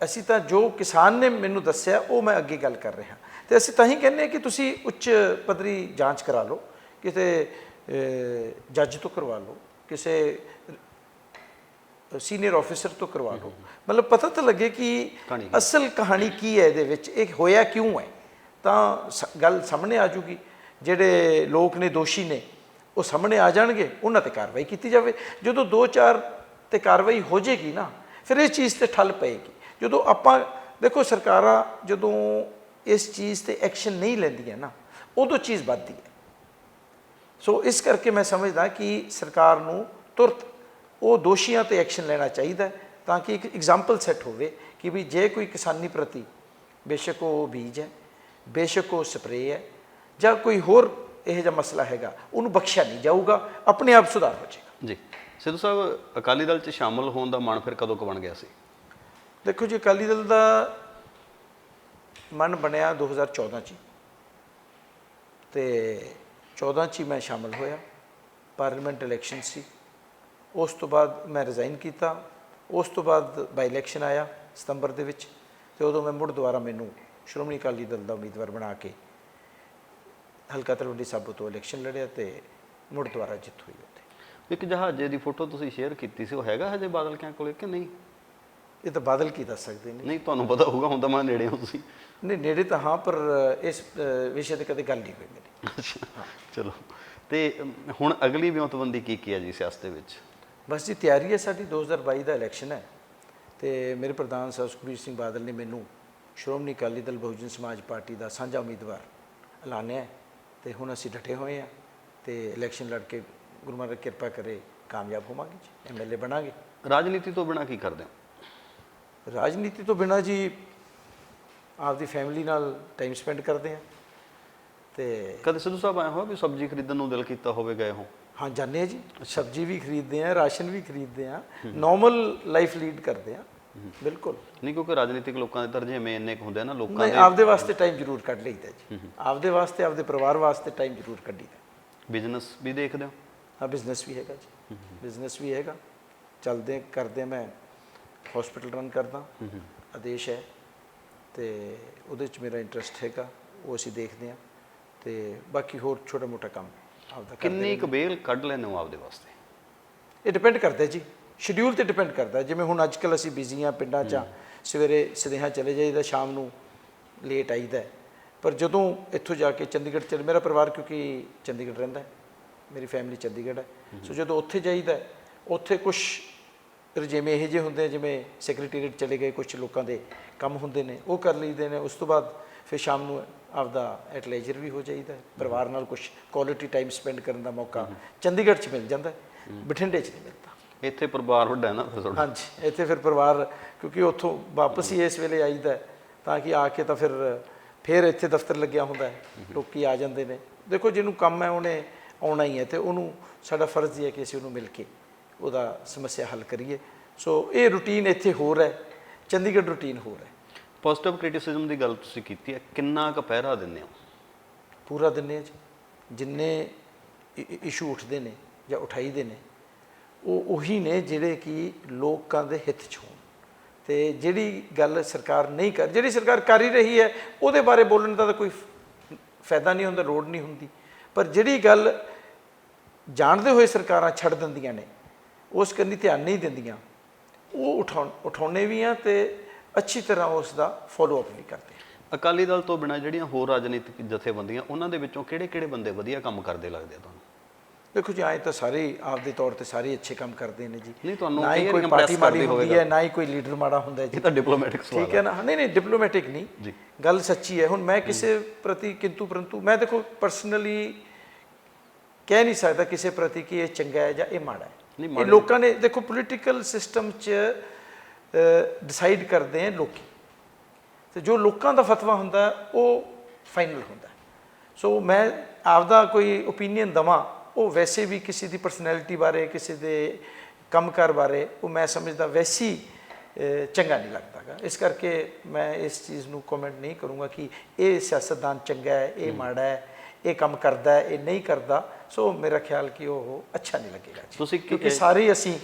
ਅਸੀਂ ਤਾਂ ਜੋ ਕਿਸਾਨ ਨੇ ਮੈਨੂੰ ਦੱਸਿਆ ਉਹ ਮੈਂ ਅੱਗੇ ਗੱਲ ਕਰ ਰਿਹਾ, ਤੇ ਅਸੀਂ ਤਾਂ ਹੀ ਕਹਿੰਦੇ ਹਾਂ ਕਿ ਤੁਸੀਂ ਉੱਚ ਪੱਧਰੀ ਜਾਂਚ ਕਰਾ ਲਓ, ਕਿਤੇ ਜੱਜ ਤੋਂ ਕਰਵਾ ਲਓ, ਕਿਸੇ ਸੀਨੀਅਰ ਆਫਿਸਰ ਤੋਂ ਕਰਵਾ ਲਓ, ਮਤਲਬ ਪਤਾ ਤਾਂ ਲੱਗੇ ਕਿ ਅਸਲ ਕਹਾਣੀ ਕੀ ਹੈ, ਇਹਦੇ ਵਿੱਚ ਇਹ ਹੋਇਆ ਕਿਉਂ ਹੈ, ਤਾਂ ਗੱਲ ਸਾਹਮਣੇ ਆ ਜੂਗੀ। ਜਿਹੜੇ ਲੋਕ ਨੇ, ਦੋਸ਼ੀ ਨੇ, ਉਹ ਸਾਹਮਣੇ ਆ ਜਾਣਗੇ, ਉਹਨਾਂ ਤੇ ਕਾਰਵਾਈ ਕੀਤੀ ਜਾਵੇ। ਜਦੋਂ 2-4 ਤੇ ਕਾਰਵਾਈ ਹੋ ਜਾਏਗੀ ਨਾ, ਫਿਰ ਇਸ ਚੀਜ਼ ਤੇ ਠੱਲ ਪਏਗੀ। ਜਦੋਂ ਆਪਾਂ ਦੇਖੋ ਸਰਕਾਰਾਂ ਜਦੋਂ ਇਸ ਚੀਜ਼ ਤੇ ਐਕਸ਼ਨ ਨਹੀਂ ਲੈਂਦੀਆਂ ਨਾ, ਉਦੋਂ ਚੀਜ਼ ਵੱਧਦੀ ਹੈ। ਸੋ ਇਸ ਕਰਕੇ ਮੈਂ ਸਮਝਦਾ ਕਿ ਸਰਕਾਰ ਨੂੰ ਤੁਰਤ ਉਹ ਦੋਸ਼ੀਆਂ ਤੇ ਐਕਸ਼ਨ ਲੈਣਾ ਚਾਹੀਦਾ, ਤਾਂ ਕਿ ਇੱਕ ਐਗਜ਼ਾਮਪਲ ਸੈੱਟ ਹੋਵੇ ਕਿ ਵੀ ਜੇ ਕੋਈ ਕਿਸਾਨੀ ਪ੍ਰਤੀ, ਬੇਸ਼ੱਕ ਉਹ ਬੀਜ ਹੈ, ਬੇਸ਼ੱਕ ਉਹ ਸਪਰੇਅ ਹੈ, ਜਾਂ ਕੋਈ ਹੋਰ ਇਹੋ ਜਿਹਾ ਮਸਲਾ ਹੈਗਾ, ਉਹਨੂੰ ਬਖਸ਼ਿਆ ਨਹੀਂ ਜਾਊਗਾ, ਆਪਣੇ ਆਪ ਸੁਧਾਰ ਹੋ ਜਾਏਗਾ। ਜੀ ਸਿੱਧੂ ਸਾਹਿਬ, ਅਕਾਲੀ ਦਲ 'ਚ ਸ਼ਾਮਲ ਹੋਣ ਦਾ ਮਨ ਫਿਰ ਕਦੋਂ ਕੁ ਬਣ ਗਿਆ ਸੀ? ਦੇਖੋ ਜੀ, ਅਕਾਲੀ ਦਲ ਦਾ ਮਨ ਬਣਿਆ 2014 'ਚ, ਤੇ 14 'ਚ ਹੀ ਮੈਂ ਸ਼ਾਮਲ ਹੋਇਆ। ਪਾਰਲੀਮੈਂਟ ਇਲੈਕਸ਼ਨ ਸੀ, ਉਸ ਤੋਂ ਬਾਅਦ ਮੈਂ ਰਿਜ਼ਾਈਨ ਕੀਤਾ। ਉਸ ਤੋਂ ਬਾਅਦ ਬਾਈ ਇਲੈਕਸ਼ਨ ਆਇਆ ਸਤੰਬਰ ਦੇ ਵਿੱਚ, ਤੇ ਉਦੋਂ ਮੈਂ ਮੁੜ ਦੁਬਾਰਾ ਮੈਨੂੰ ਸ਼੍ਰੋਮਣੀ ਅਕਾਲੀ ਦਲ ਦਾ ਉਮੀਦਵਾਰ ਬਣਾ ਕੇ ਹਲਕਾ ਤਲਵੰਡੀ ਸਾਬੋ ਤੋਂ ਇਲੈਕਸ਼ਨ ਲੜਿਆ ਤੇ ਮੁੜ ਦੁਬਾਰਾ ਜਿੱਤ ਹੋਈ ਉੱਥੇ। ਇੱਕ ਜਹਾਜ਼ੇ ਦੀ ਫੋਟੋ ਤੁਸੀਂ ਸ਼ੇਅਰ ਕੀਤੀ ਸੀ, ਉਹ ਹੈਗਾ ਹਜੇ ਬਾਦਲ ਕਿਆਂ ਕੋਲੇ ਕਿ ਨਹੀਂ? ਇਹ ਤਾਂ ਬਾਦਲ ਕੀ ਦੱਸ ਸਕਦੇ ਨੇ। ਨਹੀਂ, ਤੁਹਾਨੂੰ ਪਤਾ ਹੋਊਗਾ, ਹੁਣ ਤਾਂ ਮੈਂ ਨੇੜੇ ਹੋ ਤੁਸੀਂ। ਨਹੀਂ, ਨੇੜੇ ਤਾਂ ਹਾਂ, ਪਰ ਇਸ ਵਿਸ਼ੇ 'ਤੇ ਕਦੇ ਗੱਲ ਨਹੀਂ ਹੋਈ ਮੇਰੀ। ਅੱਛਾ, ਚਲੋ। ਤੇ ਹੁਣ ਅਗਲੀ ਵਿਉਂਤਬੰਦੀ ਕੀ ਹੈ ਜੀ ਸਿਆਸਤ ਦੇ ਵਿੱਚ? ਬਸ ਜੀ, ਤਿਆਰੀ ਹੈ ਸਾਡੀ। 2022 ਦਾ ਇਲੈਕਸ਼ਨ ਹੈ, ਤੇ ਮੇਰੇ ਪ੍ਰਧਾਨ ਸਾਹਿਬ ਸੁਖਬੀਰ ਸਿੰਘ ਬਾਦਲ ਨੇ ਮੈਨੂੰ ਸ਼੍ਰੋਮਣੀ ਅਕਾਲੀ ਦਲ ਬਹੁਜਨ ਸਮਾਜ ਪਾਰਟੀ ਦਾ ਸਾਂਝਾ ਉਮੀਦਵਾਰ ਐਲਾਨਿਆ ਹੈ, ਤੇ ਹੁਣ ਅਸੀਂ ਡਟੇ ਹੋਏ ਹਾਂ, ਤੇ ਇਲੈਕਸ਼ਨ ਲੜ ਕੇ ਗੁਰੂ ਮਹਾਰਾਜ ਕਿਰਪਾ ਕਰੇ ਕਾਮਯਾਬ ਹੋਵਾਂਗੇ ਜੀ, MLA ਬਣਾਂਗੇ। ਰਾਜਨੀਤੀ ਤੋਂ ਬਿਨਾਂ ਕੀ ਕਰਦੇ ਹੋ? ਰਾਜਨੀਤੀ ਤੋਂ ਬਿਨਾਂ ਜੀ ਆਪਦੀ ਫੈਮਿਲੀ ਨਾਲ ਟਾਈਮ ਸਪੈਂਡ ਕਰਦੇ ਹਾਂ। ਤੇ ਕਦੇ ਸਿੱਧੂ ਸਾਹਿਬ ਆਏ ਹੋ ਵੀ ਸਬਜ਼ੀ ਖਰੀਦਣ ਨੂੰ ਦਿਲ ਕੀਤਾ ਹੋਵੇ, ਗਏ ਹੋ? ਹਾਂ, ਜਾਂਦੇ ਹਾਂ ਜੀ, ਸਬਜ਼ੀ ਵੀ ਖਰੀਦਦੇ ਹਾਂ, ਰਾਸ਼ਨ ਵੀ ਖਰੀਦਦੇ ਹਾਂ, ਨੋਰਮਲ ਲਾਈਫ ਲੀਡ ਕਰਦੇ ਹਾਂ। ਬਿਲਕੁਲ ਨਹੀਂ, ਕਿਉਂਕਿ ਰਾਜਨੀਤਿਕ ਲੋਕਾਂ ਦੇ ਤਰਜੀਹ ਇੰਨੇ ਕੁ ਹੁੰਦੇ ਆ ਨਾ, ਲੋਕਾਂ ਦੇ ਆਪਦੇ ਵਾਸਤੇ ਟਾਈਮ ਜ਼ਰੂਰ ਕੱਢ ਲਈਦਾ ਜੀ, ਆਪਦੇ ਵਾਸਤੇ, ਆਪਦੇ ਪਰਿਵਾਰ ਵਾਸਤੇ ਟਾਈਮ ਜ਼ਰੂਰ ਕੱਢੀਦਾ। ਬਿਜ਼ਨਸ ਵੀ ਦੇਖਦੇ ਹੋ? ਹਾਂ, ਬਿਜ਼ਨਸ ਵੀ ਹੈਗਾ ਜੀ, ਬਿਜ਼ਨਸ ਵੀ ਹੈਗਾ, ਚੱਲਦੇ ਕਰਦੇ। ਮੈਂ ਹਸਪੀਟਲ ਰਨ ਕਰਦਾ, ਆਦੇਸ਼ ਹੈ, ਤੇ ਉਹਦੇ 'ਚ ਮੇਰਾ ਇੰਟਰਸਟ ਹੈਗਾ, ਉਹ ਅਸੀਂ ਦੇਖਦੇ ਹਾਂ, ਤੇ ਬਾਕੀ ਹੋਰ ਛੋਟਾ ਮੋਟਾ ਕੰਮ। ਆਪਦਾ ਕਿੰਨੀ ਕੁ ਵੇਲ ਕੱਢ ਲੈਂਦੇ ਹੋ ਆਪਦੇ ਵਾਸਤੇ? ਇਹ ਡਿਪੈਂਡ ਕਰਦਾ ਜੀ, ਸ਼ਡਿਊਲ ਤੇ ਡਿਪੈਂਡ ਕਰਦਾ। ਜਿਵੇਂ ਹੁਣ ਅੱਜ ਕੱਲ੍ਹ ਅਸੀਂ ਬਿਜ਼ੀ ਹਾਂ, ਪਿੰਡਾਂ 'ਚ ਸਵੇਰੇ ਸੁਨੇਹਾ ਚਲੇ ਜਾਈਦਾ, ਸ਼ਾਮ ਨੂੰ ਲੇਟ ਆਈਦਾ। ਪਰ ਜਦੋਂ ਇੱਥੋਂ ਜਾ ਕੇ ਚੰਡੀਗੜ੍ਹ ਚਲੇ, ਮੇਰਾ ਪਰਿਵਾਰ ਕਿਉਂਕਿ ਚੰਡੀਗੜ੍ਹ ਰਹਿੰਦਾ, ਮੇਰੀ ਫੈਮਿਲੀ ਚੰਡੀਗੜ੍ਹ ਹੈ, ਸੋ ਜਦੋਂ ਉੱਥੇ ਜਾਈਦਾ, ਉੱਥੇ ਕੁਛ ਰਜੇਵੇਂ ਇਹੋ ਜਿਹੇ ਹੁੰਦੇ, ਜਿਵੇਂ ਸੈਕਟਰੀਏਟ ਚਲੇ ਗਏ, ਕੁਛ ਲੋਕਾਂ ਦੇ ਕੰਮ ਹੁੰਦੇ ਨੇ, ਉਹ ਕਰ ਲਈਦੇ ਨੇ। ਉਸ ਤੋਂ ਬਾਅਦ ਫਿਰ ਸ਼ਾਮ ਨੂੰ ਆਪਦਾ ਐਟ ਲੈਜਰ ਵੀ ਹੋ ਜਾਈਦਾ, ਪਰਿਵਾਰ ਨਾਲ ਕੁਛ ਕੁਆਲਿਟੀ ਟਾਈਮ ਸਪੈਂਡ ਕਰਨ ਦਾ ਮੌਕਾ ਚੰਡੀਗੜ੍ਹ 'ਚ ਮਿਲ ਜਾਂਦਾ, ਬਠਿੰਡੇ 'ਚ ਨਹੀਂ ਮਿਲਦਾ। ਇੱਥੇ ਪਰਿਵਾਰ ਵੱਡਾ ਹੈ ਨਾ ਫਿਰ ਤੁਹਾਡਾ? ਹਾਂਜੀ, ਇੱਥੇ ਫਿਰ ਪਰਿਵਾਰ, ਕਿਉਂਕਿ ਉੱਥੋਂ ਵਾਪਸ ਹੀ ਇਸ ਵੇਲੇ ਆਈਦਾ, ਤਾਂ ਕਿ ਆ ਕੇ ਤਾਂ ਫਿਰ ਇੱਥੇ ਦਫ਼ਤਰ ਲੱਗਿਆ ਹੁੰਦਾ, ਲੋਕੀ ਆ ਜਾਂਦੇ ਨੇ। ਦੇਖੋ, ਜਿਹਨੂੰ ਕੰਮ ਹੈ ਉਹਨੇ ਆਉਣਾ ਹੀ ਹੈ, ਅਤੇ ਉਹਨੂੰ ਸਾਡਾ ਫਰਜ਼ ਹੀ ਹੈ ਕਿ ਅਸੀਂ ਉਹਨੂੰ ਮਿਲ ਕੇ ਉਹਦਾ ਸਮੱਸਿਆ ਹੱਲ ਕਰੀਏ। ਸੋ ਇਹ ਰੂਟੀਨ ਇੱਥੇ ਹੋਰ ਹੈ, ਚੰਡੀਗੜ੍ਹ ਰੂਟੀਨ ਹੋਰ ਹੈ। ਪੋਜ਼ਿਟਿਵ ਕ੍ਰਿਟਿਸਿਜ਼ਮ ਦੀ ਗੱਲ ਤੁਸੀਂ ਕੀਤੀ ਹੈ, ਕਿੰਨਾ ਕੁ ਪਹਿਰਾ ਦਿੰਦੇ ਹੋ? ਪੂਰਾ ਦਿੰਦੇ ਹਾਂ ਜੀ। ਜਿੰਨੇ ਇਸ਼ੂ ਉੱਠਦੇ ਨੇ ਜਾਂ ਉਠਾਈਦੇ ਨੇ, ਉਹ ਉਹੀ ਨੇ ਜਿਹੜੇ ਕਿ ਲੋਕਾਂ ਦੇ ਹਿੱਤ 'ਚ ਹੋਣ। ਅਤੇ ਜਿਹੜੀ ਗੱਲ ਸਰਕਾਰ ਨਹੀਂ ਜਿਹੜੀ ਸਰਕਾਰ ਕਰ ਹੀ ਰਹੀ ਹੈ, ਉਹਦੇ ਬਾਰੇ ਬੋਲਣ ਦਾ ਤਾਂ ਕੋਈ ਫਾਇਦਾ ਨਹੀਂ ਹੁੰਦਾ, ਲੋੜ ਨਹੀਂ ਹੁੰਦੀ। ਪਰ ਜਿਹੜੀ ਗੱਲ ਜਾਣਦੇ ਹੋਏ ਸਰਕਾਰਾਂ ਛੱਡ ਦਿੰਦੀਆਂ ਨੇ, ਉਸ ਕੰਨੀ ਧਿਆਨ ਨਹੀਂ ਦਿੰਦੀਆਂ, ਉਹ ਉਠਾਉਣੇ ਵੀ ਆ ਅਤੇ ਅੱਛੀ ਤਰ੍ਹਾਂ ਉਸ ਦਾ ਫੋਲੋਅਪ ਵੀ ਕਰਦੇ ਆ। ਅਕਾਲੀ ਦਲ ਤੋਂ ਬਿਨਾਂ ਜਿਹੜੀਆਂ ਹੋਰ ਰਾਜਨੀਤਿਕ ਜਥੇਬੰਦੀਆਂ, ਉਹਨਾਂ ਦੇ ਵਿੱਚੋਂ ਕਿਹੜੇ ਬੰਦੇ ਵਧੀਆ ਕੰਮ ਕਰਦੇ ਲੱਗਦੇ ਆ ਤੁਹਾਨੂੰ? ਦੇਖੋ ਜੀ, ਆਏ ਤਾਂ ਸਾਰੇ ਆਪਦੇ ਤੌਰ ਤੇ ਸਾਰੇ ਅੱਛੇ ਕੰਮ ਕਰਦੇ ਨੇ ਜੀ। ਨਹੀਂ, ਤੁਹਾਨੂੰ ਨਾ ਹੀ ਕੋਈ ਪਾਰਟੀ ਮਾੜੀ ਹੁੰਦੀ ਹੈ, ਨਾ ਹੀ ਕੋਈ ਲੀਡਰ ਮਾੜਾ ਹੁੰਦਾ ਜੀ। ਇਹ ਤਾਂ ਡਿਪਲੋਮੈਟਿਕ ਸਵਾਲ ਠੀਕ ਹੈ ਨਾ? ਨਹੀਂ, ਡਿਪਲੋਮੈਟਿਕ ਨਹੀਂ ਜੀ, ਗੱਲ ਸੱਚੀ ਹੈ। ਹੁਣ ਮੈਂ ਕਿਸੇ ਪ੍ਰਤੀ ਕਿੰਤੂ ਪਰੰਤੂ, ਮੈਂ ਦੇਖੋ ਪਰਸਨਲੀ ਕਹਿ ਨਹੀਂ ਸਕਦਾ ਕਿਸੇ ਪ੍ਰਤੀ ਕਿ ਇਹ ਚੰਗਾ ਹੈ ਜਾਂ ਇਹ ਮਾੜਾ ਹੈ। ਇਹ ਲੋਕਾਂ ਨੇ, ਦੇਖੋ ਪੋਲੀਟੀਕਲ ਸਿਸਟਮ 'ਚ ਡਿਸਾਈਡ ਕਰਦੇ ਹੈ ਲੋਕੀ, ਅਤੇ ਜੋ ਲੋਕਾਂ ਦਾ ਫਤਵਾ ਹੁੰਦਾ ਉਹ ਫਾਈਨਲ ਹੁੰਦਾ। ਸੋ ਮੈਂ ਆਪਦਾ ਕੋਈ ਓਪੀਨੀਅਨ ਦੇਵਾਂ, ਉਹ ਵੈਸੇ ਵੀ ਕਿਸੇ ਦੀ ਪਰਸਨੈਲਿਟੀ ਬਾਰੇ, ਕਿਸੇ ਦੇ ਕੰਮਕਾਰ ਬਾਰੇ, ਉਹ ਮੈਂ ਸਮਝਦਾ ਵੈਸੀ ਚੰਗਾ ਨਹੀਂ ਲੱਗਦਾ ਗਾ। ਇਸ ਕਰਕੇ ਮੈਂ ਇਸ ਚੀਜ਼ ਨੂੰ ਕਮੈਂਟ ਨਹੀਂ ਕਰੂੰਗਾ ਕਿ ਇਹ ਸਿਆਸਤਦਾਨ ਚੰਗਾ ਹੈ, ਇਹ ਮਾੜਾ ਹੈ, ਇਹ ਕੰਮ ਕਰਦਾ ਹੈ, ਇਹ ਨਹੀਂ ਕਰਦਾ। ਸੋ ਮੇਰਾ ਖਿਆਲ ਕਿ ਉਹ ਅੱਛਾ ਨਹੀਂ ਲੱਗੇਗਾ ਜੀ। ਤੁਸੀਂ ਕਿਉਂਕਿ ਸਾਰੇ ਅਸੀਂ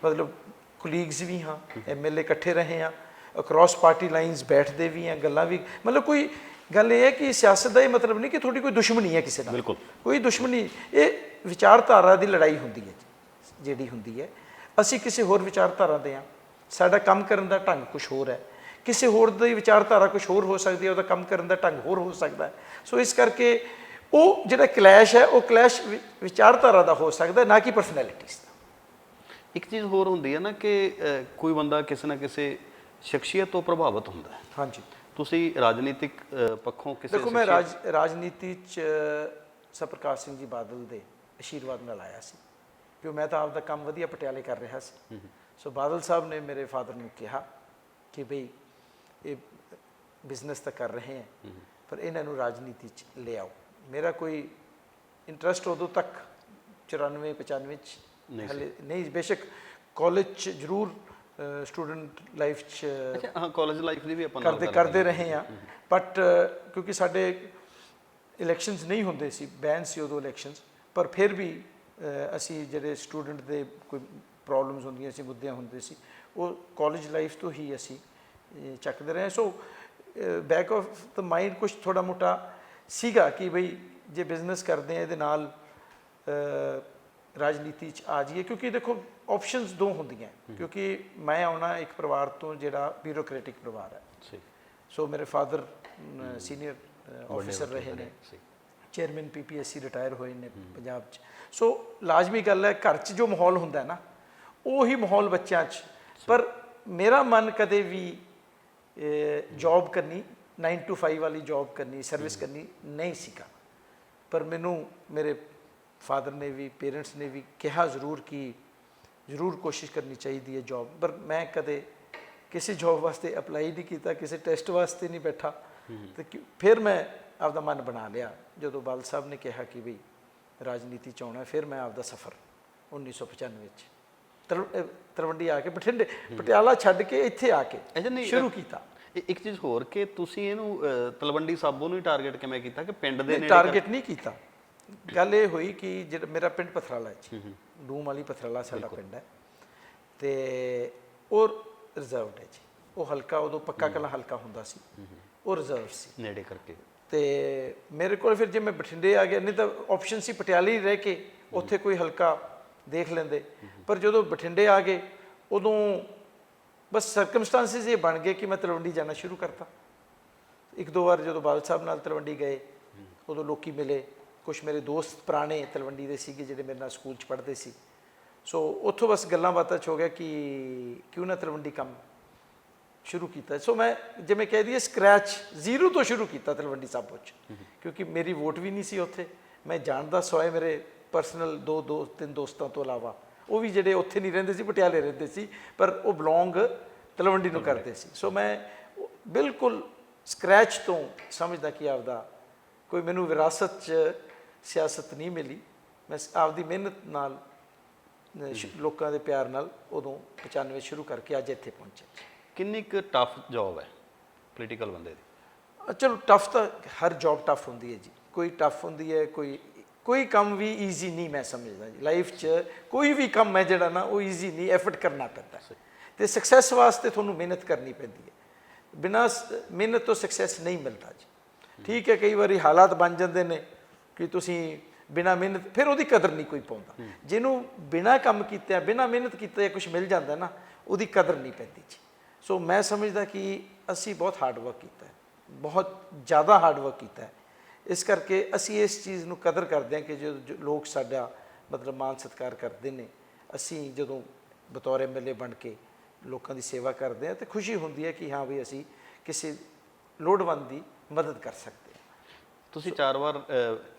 ਮਤਲਬ ਕੁਲੀਗਸ ਵੀ ਹਾਂ, MLA ਇਕੱਠੇ ਰਹੇ ਹਾਂ, ਅਕਰੋਸ ਪਾਰਟੀ ਲਾਈਨਸ ਬੈਠਦੇ ਵੀ ਹਾਂ, ਗੱਲਾਂ ਵੀ, ਮਤਲਬ ਕੋਈ ਗੱਲ ਇਹ ਹੈ ਕਿ ਸਿਆਸਤ ਦਾ ਇਹ ਮਤਲਬ ਨਹੀਂ ਕਿ ਤੁਹਾਡੀ ਕੋਈ ਦੁਸ਼ਮਣੀ ਹੈ ਕਿਸੇ ਨਾਲ। ਬਿਲਕੁਲ ਕੋਈ ਦੁਸ਼ਮਣੀ, ਇਹ ਵਿਚਾਰਧਾਰਾ ਦੀ ਲੜਾਈ ਹੁੰਦੀ ਹੈ ਜਿਹੜੀ ਹੁੰਦੀ ਹੈ। ਅਸੀਂ ਕਿਸੇ ਹੋਰ ਵਿਚਾਰਧਾਰਾ ਦੇ ਹਾਂ, ਸਾਡਾ ਕੰਮ ਕਰਨ ਦਾ ਢੰਗ ਕੁਛ ਹੋਰ ਹੈ, ਕਿਸੇ ਹੋਰ ਦੀ ਵਿਚਾਰਧਾਰਾ ਕੁਛ ਹੋਰ ਹੋ ਸਕਦੀ ਹੈ, ਉਹਦਾ ਕੰਮ ਕਰਨ ਦਾ ਢੰਗ ਹੋਰ ਹੋ ਸਕਦਾ ਹੈ। ਸੋ ਇਸ ਕਰਕੇ ਉਹ ਜਿਹੜਾ ਕਲੈਸ਼ ਹੈ, ਉਹ ਕਲੈਸ਼ ਵਿਚਾਰਧਾਰਾ ਦਾ ਹੋ ਸਕਦਾ, ਨਾ ਕਿ ਪਰਸਨੈਲਿਟੀਜ਼ ਦਾ। ਇੱਕ ਚੀਜ਼ ਹੋਰ ਹੁੰਦੀ ਹੈ ਨਾ ਕਿ ਕੋਈ ਬੰਦਾ ਕਿਸੇ ਨਾ ਕਿਸੇ ਸ਼ਖਸੀਅਤ ਤੋਂ ਪ੍ਰਭਾਵਿਤ ਹੁੰਦਾ ਹੈ। ਹਾਂਜੀ, ਤੁਸੀਂ ਰਾਜਨੀਤਿਕ ਪੱਖੋਂ ਕਿਸੇ ਦੇਖੋ ਮੈਂ ਰਾਜਨੀਤੀ 'ਚ ਸਤਿਪ੍ਰਕਾਸ਼ ਸਿੰਘ ਜੀ ਬਾਦਲ ਦੇ ਆਸ਼ੀਰਵਾਦ ਨਾਲ ਆਇਆ ਸੀ, ਕਿਉਂ ਮੈਂ ਤਾਂ ਆਪਦਾ ਕੰਮ ਵਧੀਆ ਪਟਿਆਲੇ ਕਰ ਰਿਹਾ ਸੀ। ਸੋ ਬਾਦਲ ਸਾਹਿਬ ਨੇ ਮੇਰੇ ਫਾਦਰ ਨੂੰ ਕਿਹਾ ਕਿ ਬਈ ਇਹ ਬਿਜ਼ਨਸ ਤਾਂ ਕਰ ਰਹੇ ਹੈ, ਪਰ ਇਹਨਾਂ ਨੂੰ ਰਾਜਨੀਤੀ 'ਚ ਲੈ ਆਓ। ਮੇਰਾ ਕੋਈ ਇੰਟਰਸਟ ਉਦੋਂ ਤੱਕ 94-95 'ਚ ਹਲੇ ਨਹੀਂ, ਬੇਸ਼ੱਕ ਕਾਲਜ 'ਚ ਜ਼ਰੂਰ ਸਟੂਡੈਂਟ ਲਾਈਫ 'ਚ ਹਾਂ, ਕਾਲਜ ਲਾਈਫ ਦੀ ਵੀ ਆਪਾਂ ਕਰਦੇ ਰਹੇ ਹਾਂ। ਬਟ ਕਿਉਂਕਿ ਸਾਡੇ ਇਲੈਕਸ਼ਨਸ ਨਹੀਂ ਹੁੰਦੇ ਸੀ, ਬੈਨ ਸੀ ਉਦੋਂ ਇਲੈਕਸ਼ਨਸ, ਪਰ ਫਿਰ ਵੀ ਅਸੀਂ ਜਿਹੜੇ ਸਟੂਡੈਂਟ ਦੇ ਕੋਈ ਪ੍ਰੋਬਲਮਸ ਹੁੰਦੀਆਂ ਸੀ, ਮੁੱਦੇ ਹੁੰਦੇ ਸੀ, ਉਹ ਕਾਲਜ ਲਾਈਫ ਤੋਂ ਹੀ ਅਸੀਂ ਚੱਕਦੇ ਰਹੇ। So back of the mind ਕੁਛ ਥੋੜ੍ਹਾ ਮੋਟਾ ਸੀਗਾ ਕਿ ਬਈ ਜੇ ਬਿਜ਼ਨਸ ਕਰਦੇ ਆ ਇਹਦੇ ਨਾਲ ਰਾਜਨੀਤੀ 'ਚ ਆ ਜਾਈਏ, ਕਿਉਂਕਿ ਦੇਖੋ ਆਪਸ਼ਨਸ ਦੋ ਹੁੰਦੀਆਂ, ਕਿਉਂਕਿ ਮੈਂ ਆਉਣਾ ਇੱਕ ਪਰਿਵਾਰ ਤੋਂ ਜਿਹੜਾ ਬਿਊਰੋਕਰੈਟਿਕ ਪਰਿਵਾਰ ਹੈ। ਸੋ ਮੇਰੇ ਫਾਦਰ ਸੀਨੀਅਰ ਆਫਿਸਰ ਰਹੇ ਨੇ, ਚੇਅਰਮੈਨ PPSC ਰਿਟਾਇਰ ਹੋਏ ਨੇ ਪੰਜਾਬ 'ਚ। ਸੋ ਲਾਜ਼ਮੀ ਗੱਲ ਹੈ, ਘਰ 'ਚ ਜੋ ਮਾਹੌਲ ਹੁੰਦਾ ਨਾ, ਉਹੀ ਮਾਹੌਲ ਬੱਚਿਆਂ 'ਚ। ਪਰ ਮੇਰਾ ਮਨ ਕਦੇ ਵੀ ਜੌਬ ਕਰਨੀ, 9 to 5 ਵਾਲੀ ਜੌਬ ਕਰਨੀ, ਸਰਵਿਸ ਕਰਨੀ ਨਹੀਂ ਸੀਗਾ। ਪਰ ਮੈਨੂੰ ਮੇਰੇ ਫਾਦਰ ਨੇ ਵੀ, ਪੇਰੈਂਟਸ ਨੇ ਵੀ ਕਿਹਾ ਜ਼ਰੂਰ ਕਿ ਜ਼ਰੂਰ ਕੋਸ਼ਿਸ਼ ਕਰਨੀ ਚਾਹੀਦੀ ਹੈ ਜੌਬ। ਪਰ ਮੈਂ ਕਦੇ ਕਿਸੇ ਜੌਬ ਵਾਸਤੇ ਅਪਲਾਈ ਨਹੀਂ ਕੀਤਾ, ਕਿਸੇ ਟੈਸਟ ਵਾਸਤੇ ਨਹੀਂ ਬੈਠਾ। ਅਤੇ ਫਿਰ ਮੈਂ ਆਪਦਾ ਮਨ ਬਣਾ ਲਿਆ ਜਦੋਂ ਬਾਦਲ ਸਾਹਿਬ ਨੇ ਕਿਹਾ ਕਿ ਬਈ ਰਾਜਨੀਤੀ 'ਚ ਆਉਣਾ। ਫਿਰ ਮੈਂ ਆਪਦਾ ਸਫ਼ਰ 1995 'ਚ ਤਲਵੰਡੀ ਆ ਕੇ, ਬਠਿੰਡੇ ਪਟਿਆਲਾ ਛੱਡ ਕੇ ਇੱਥੇ ਆ ਕੇ ਸ਼ੁਰੂ ਕੀਤਾ। ਇੱਕ ਚੀਜ਼ ਹੋਰ ਕਿ ਤੁਸੀਂ ਇਹਨੂੰ ਤਲਵੰਡੀ ਸਾਬੋ ਨੂੰ ਹੀ ਟਾਰਗੇਟ ਕਿਵੇਂ ਕੀਤਾ ਕਿ ਪਿੰਡ ਦੇ ਨੇੜੇ? ਟਾਰਗੇਟ ਨਹੀਂ ਕੀਤਾ। ਗੱਲ ਇਹ ਹੋਈ ਕਿ ਜਿਹੜਾ ਮੇਰਾ ਪਿੰਡ ਪਥਰਾਲਾ ਹੈ ਜੀ, ਡੂਮ ਵਾਲੀ ਪਥਰਾਲਾ ਸਾਡਾ ਪਿੰਡ ਹੈ, ਅਤੇ ਉਹ ਰਿਜ਼ਰਵਡ ਹੈ ਜੀ। ਉਹ ਹਲਕਾ ਉਦੋਂ ਪੱਕਾ ਕਲਾਂ ਹਲਕਾ ਹੁੰਦਾ ਸੀ, ਉਹ ਰਿਜ਼ਰਵ ਸੀ ਨੇੜੇ ਕਰਕੇ। ਤੇ ਮੇਰੇ ਕੋਲ ਫਿਰ ਜੇ ਮੈਂ ਬਠਿੰਡੇ ਆ ਗਿਆ, ਨਹੀਂ ਤਾਂ ਆਪਸ਼ਨ ਸੀ ਪਟਿਆਲੇ ਹੀ ਰਹਿ ਕੇ ਉੱਥੇ ਕੋਈ ਹਲਕਾ ਦੇਖ ਲੈਂਦੇ। ਪਰ ਜਦੋਂ ਬਠਿੰਡੇ ਆ ਗਏ ਉਦੋਂ ਬਸ ਸਰਕਮਸਟੈਂਸਿਸ ਇਹ ਬਣ ਗਏ ਕਿ ਮੈਂ ਤਲਵੰਡੀ ਜਾਣਾ ਸ਼ੁਰੂ ਕਰਤਾ। ਇੱਕ ਦੋ ਵਾਰ ਜਦੋਂ ਬਾਦਲ ਸਾਹਿਬ ਨਾਲ ਤਲਵੰਡੀ ਗਏ ਉਦੋਂ ਲੋਕੀ ਮਿਲੇ, ਕੁਛ ਮੇਰੇ ਦੋਸਤ ਪੁਰਾਣੇ ਤਲਵੰਡੀ ਦੇ ਸੀਗੇ ਜਿਹੜੇ ਮੇਰੇ ਨਾਲ ਸਕੂਲ 'ਚ ਪੜ੍ਹਦੇ ਸੀ। ਸੋ ਉੱਥੋਂ ਬਸ ਗੱਲਾਂ ਬਾਤਾਂ 'ਚ ਹੋ ਗਿਆ ਕਿ ਕਿਉਂ ਨਾ ਤਲਵੰਡੀ ਕੰਮ ਸ਼ੁਰੂ ਕੀਤਾ। ਸੋ ਮੈਂ ਜਿਵੇਂ ਕਹਿ ਦਈਏ ਸਕ੍ਰੈਚ ਜ਼ੀਰੋ ਤੋਂ ਸ਼ੁਰੂ ਕੀਤਾ ਤਲਵੰਡੀ ਸਾਬੋ 'ਚ, ਕਿਉਂਕਿ ਮੇਰੀ ਵੋਟ ਵੀ ਨਹੀਂ ਸੀ ਉੱਥੇ। ਮੈਂ ਜਾਣਦਾ ਸੋਏ ਮੇਰੇ ਪਰਸਨਲ ਦੋ ਤਿੰਨ ਦੋਸਤਾਂ ਤੋਂ ਇਲਾਵਾ, ਉਹ ਵੀ ਜਿਹੜੇ ਉੱਥੇ ਨਹੀਂ ਰਹਿੰਦੇ ਸੀ, ਪਟਿਆਲੇ ਰਹਿੰਦੇ ਸੀ, ਪਰ ਉਹ ਬਿਲੋਂਗ ਤਲਵੰਡੀ ਨੂੰ ਕਰਦੇ ਸੀ। ਸੋ ਮੈਂ ਬਿਲਕੁਲ ਸਕ੍ਰੈਚ ਤੋਂ ਸਮਝਦਾ ਕਿ ਆਪਦਾ ਕੋਈ ਮੈਨੂੰ ਵਿਰਾਸਤ 'ਚ ਸਿਆਸਤ ਨਹੀਂ ਮਿਲੀ। ਮੈਂ ਆਪਦੀ ਮਿਹਨਤ ਨਾਲ ਲੋਕਾਂ ਦੇ ਪਿਆਰ ਨਾਲ ਉਦੋਂ 95 ਸ਼ੁਰੂ ਕਰਕੇ ਅੱਜ ਇੱਥੇ ਪਹੁੰਚਿਆ। ਕਿੰਨੀ ਕੁ ਟਫ ਜੌਬ ਹੈ ਪੋਲੀਟੀਕਲ ਬੰਦੇ ਦੀ? ਚਲੋ ਟਫ ਤਾਂ ਹਰ ਜੌਬ ਟਫ ਹੁੰਦੀ ਹੈ ਜੀ, ਕੋਈ ਟਫ ਹੁੰਦੀ ਹੈ, ਕੋਈ ਕੰਮ ਵੀ ਈਜ਼ੀ ਨਹੀਂ ਮੈਂ ਸਮਝਦਾ ਜੀ। ਲਾਈਫ 'ਚ ਕੋਈ ਵੀ ਕੰਮ ਹੈ ਜਿਹੜਾ ਨਾ ਉਹ ਈਜ਼ੀ ਨਹੀਂ, ਐਫਰਟ ਕਰਨਾ ਪੈਂਦਾ ਤੇ ਸਕਸੈਸ ਵਾਸਤੇ ਤੁਹਾਨੂੰ ਮਿਹਨਤ ਕਰਨੀ ਪੈਂਦੀ ਹੈ। ਬਿਨਾਂ ਮਿਹਨਤ ਤੋਂ ਸਕਸੈਸ ਨਹੀਂ ਮਿਲਦਾ ਜੀ। ਠੀਕ ਹੈ, ਕਈ ਵਾਰੀ ਹਾਲਾਤ ਬਣ ਜਾਂਦੇ ਨੇ ਕਿ ਤੁਸੀਂ ਬਿਨਾਂ ਮਿਹਨਤ, ਫਿਰ ਉਹਦੀ ਕਦਰ ਨਹੀਂ ਕੋਈ ਪਾਉਂਦਾ। ਜਿਹਨੂੰ ਬਿਨਾਂ ਕੰਮ ਕੀਤੇ ਬਿਨਾਂ ਮਿਹਨਤ ਕੀਤੇ ਕੁਝ ਮਿਲ ਜਾਂਦਾ ਨਾ, ਉਹਦੀ ਕਦਰ ਨਹੀਂ ਪੈਂਦੀ ਜੀ। ਸੋ ਮੈਂ ਸਮਝਦਾ ਕਿ ਅਸੀਂ ਬਹੁਤ ਹਾਰਡ ਵਰਕ ਕੀਤਾ ਹੈ, ਬਹੁਤ ਜ਼ਿਆਦਾ ਹਾਰਡ ਵਰਕ ਕੀਤਾ ਹੈ। ਇਸ ਕਰਕੇ ਅਸੀਂ ਇਸ ਚੀਜ਼ ਨੂੰ ਕਦਰ ਕਰਦੇ ਹਾਂ ਕਿ ਜੋ ਲੋਕ ਸਾਡਾ ਮਤਲਬ ਮਾਣ ਸਤਿਕਾਰ ਕਰਦੇ ਨੇ। ਅਸੀਂ ਜਦੋਂ ਬਤੌਰ ਐਮਐਲਏ ਬਣ ਕੇ ਲੋਕਾਂ ਦੀ ਸੇਵਾ ਕਰਦੇ ਹਾਂ ਤਾਂ ਖੁਸ਼ੀ ਹੁੰਦੀ ਹੈ ਕਿ ਹਾਂ ਵੀ ਅਸੀਂ ਕਿਸੇ ਲੋੜਵੰਦ ਦੀ ਮਦਦ ਕਰ ਸਕਦੇ ਹਾਂ। ਤੁਸੀਂ 4 ਵਾਰ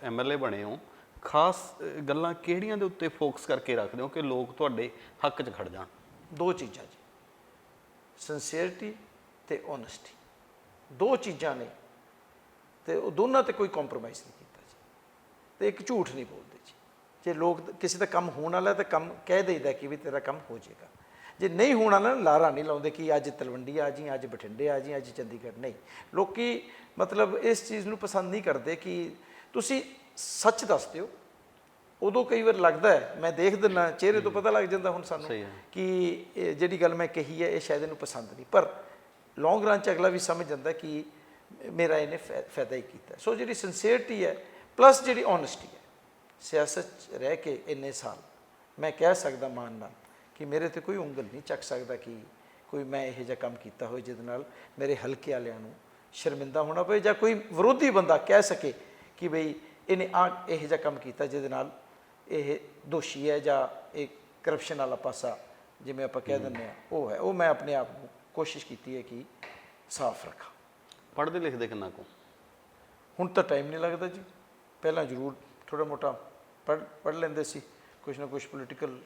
ਐਮਐਲਏ ਬਣੇ ਹੋ, ਖਾਸ ਗੱਲਾਂ ਕਿਹੜੀਆਂ ਦੇ ਉੱਤੇ ਫੋਕਸ ਕਰਕੇ ਰੱਖਦੇ ਹੋ ਕਿ ਲੋਕ ਤੁਹਾਡੇ ਹੱਕ 'ਚ ਖੜ ਜਾਣ? ਦੋ ਚੀਜ਼ਾਂ ਜੀ, ਸਿੰਸੀਅਰਟੀ ਤੇ ਓਨੈਸਟੀ, ਦੋ ਚੀਜ਼ਾਂ ਨੇ ਤੇ ਉਹ ਦੋਨਾਂ ਤੇ ਕੋਈ ਕੰਪਰੋਮਾਈਜ਼ ਨਹੀਂ ਕੀਤਾ ਜੀ। ਤੇ ਇੱਕ ਝੂਠ ਨਹੀਂ ਬੋਲਦੇ ਜੀ। ਜੇ ਲੋਕ ਕਿਸੇ ਦਾ ਕੰਮ ਹੋਣ ਵਾਲਾ ਤਾਂ ਕੰਮ ਕਹਿ ਦੇਈਦਾ ਕਿ ਵੀ ਤੇਰਾ ਕੰਮ ਹੋ ਜਾਏਗਾ। ਜੇ ਨਹੀਂ ਹੋਣ ਵਾਲਾ ਲਾਰਾ ਨਹੀਂ ਲਾਉਂਦੇ ਕਿ ਅੱਜ ਤਲਵੰਡੀ ਆ ਜੀ, ਅੱਜ ਬਠਿੰਡੇ ਆ ਜੀ, ਅੱਜ ਚੰਡੀਗੜ੍ਹ ਨਹੀਂ। ਲੋਕੀ ਮਤਲਬ ਇਸ ਚੀਜ਼ ਨੂੰ ਪਸੰਦ ਨਹੀਂ ਕਰਦੇ ਕਿ ਤੁਸੀਂ ਸੱਚ ਦੱਸ ਦਿਓ। ਉਦੋਂ ਕਈ ਵਾਰ ਲੱਗਦਾ ਹੈ, ਮੈਂ ਦੇਖ ਦਿੰਦਾ ਚਿਹਰੇ ਤੋਂ ਪਤਾ ਲੱਗ ਜਾਂਦਾ ਹੁਣ ਸਾਨੂੰ ਕਿ ਇਹ ਜਿਹੜੀ ਗੱਲ ਮੈਂ ਕਹੀ ਹੈ ਇਹ ਸ਼ਾਇਦ ਇਹਨੂੰ ਪਸੰਦ ਨਹੀਂ, ਪਰ ਲੌਂਗ ਰਨ 'ਚ ਅਗਲਾ ਵੀ ਸਮਝ ਜਾਂਦਾ ਕਿ ਮੇਰਾ ਇਹਨੇ ਫਾਇਦਾ ਹੀ ਕੀਤਾ। ਸੋ ਜਿਹੜੀ ਸਿੰਸੀਅਰਟੀ ਹੈ ਪਲੱਸ ਜਿਹੜੀ ਓਨੈਸਟੀ ਹੈ, ਸਿਆਸਤ 'ਚ ਰਹਿ ਕੇ ਇੰਨੇ ਸਾਲ ਮੈਂ ਕਹਿ ਸਕਦਾ ਮਾਣ ਨਾਲ ਕਿ ਮੇਰੇ ਤੇ ਕੋਈ ਉਂਗਲ ਨਹੀਂ ਚੱਕ ਸਕਦਾ ਕਿ ਕੋਈ ਮੈਂ ਇਹੋ ਜਿਹਾ ਕੰਮ ਕੀਤਾ ਹੋਵੇ ਜਿਹਦੇ ਨਾਲ ਮੇਰੇ ਹਲਕੇ ਵਾਲਿਆਂ ਨੂੰ ਸ਼ਰਮਿੰਦਾ ਹੋਣਾ ਪਏ, ਜਾਂ ਕੋਈ ਵਿਰੋਧੀ ਬੰਦਾ ਕਹਿ ਸਕੇ ਕਿ ਬਈ ਇਹਨੇ ਇਹੋ ਜਿਹਾ ਕੰਮ ਕੀਤਾ ਜਿਹਦੇ ਨਾਲ ਇਹ ਦੋਸ਼ੀ ਹੈ ਜਾਂ ਇਹ ਕਰਪਸ਼ਨ ਵਾਲਾ ਪਾਸਾ ਜਿਵੇਂ ਆਪਾਂ ਕਹਿ ਦਿੰਦੇ ਹਾਂ ਉਹ ਹੈ। ਉਹ ਮੈਂ ਆਪਣੇ ਆਪ ਨੂੰ ਕੋਸ਼ਿਸ਼ ਕੀਤੀ ਹੈ ਕਿ ਸਾਫ਼ ਰੱਖਾਂ। ਪੜ੍ਹਦੇ ਲਿਖਦੇ ਕਿੰਨਾ ਕੁ? ਹੁਣ ਤਾਂ ਟਾਈਮ ਨਹੀਂ ਲੱਗਦਾ ਜੀ। ਪਹਿਲਾਂ ਜ਼ਰੂਰ ਥੋੜ੍ਹਾ ਮੋਟਾ ਪੜ੍ਹ ਲੈਂਦੇ ਸੀ, ਕੁਛ ਨਾ ਕੁਛ ਪੋਲੀਟੀਕਲ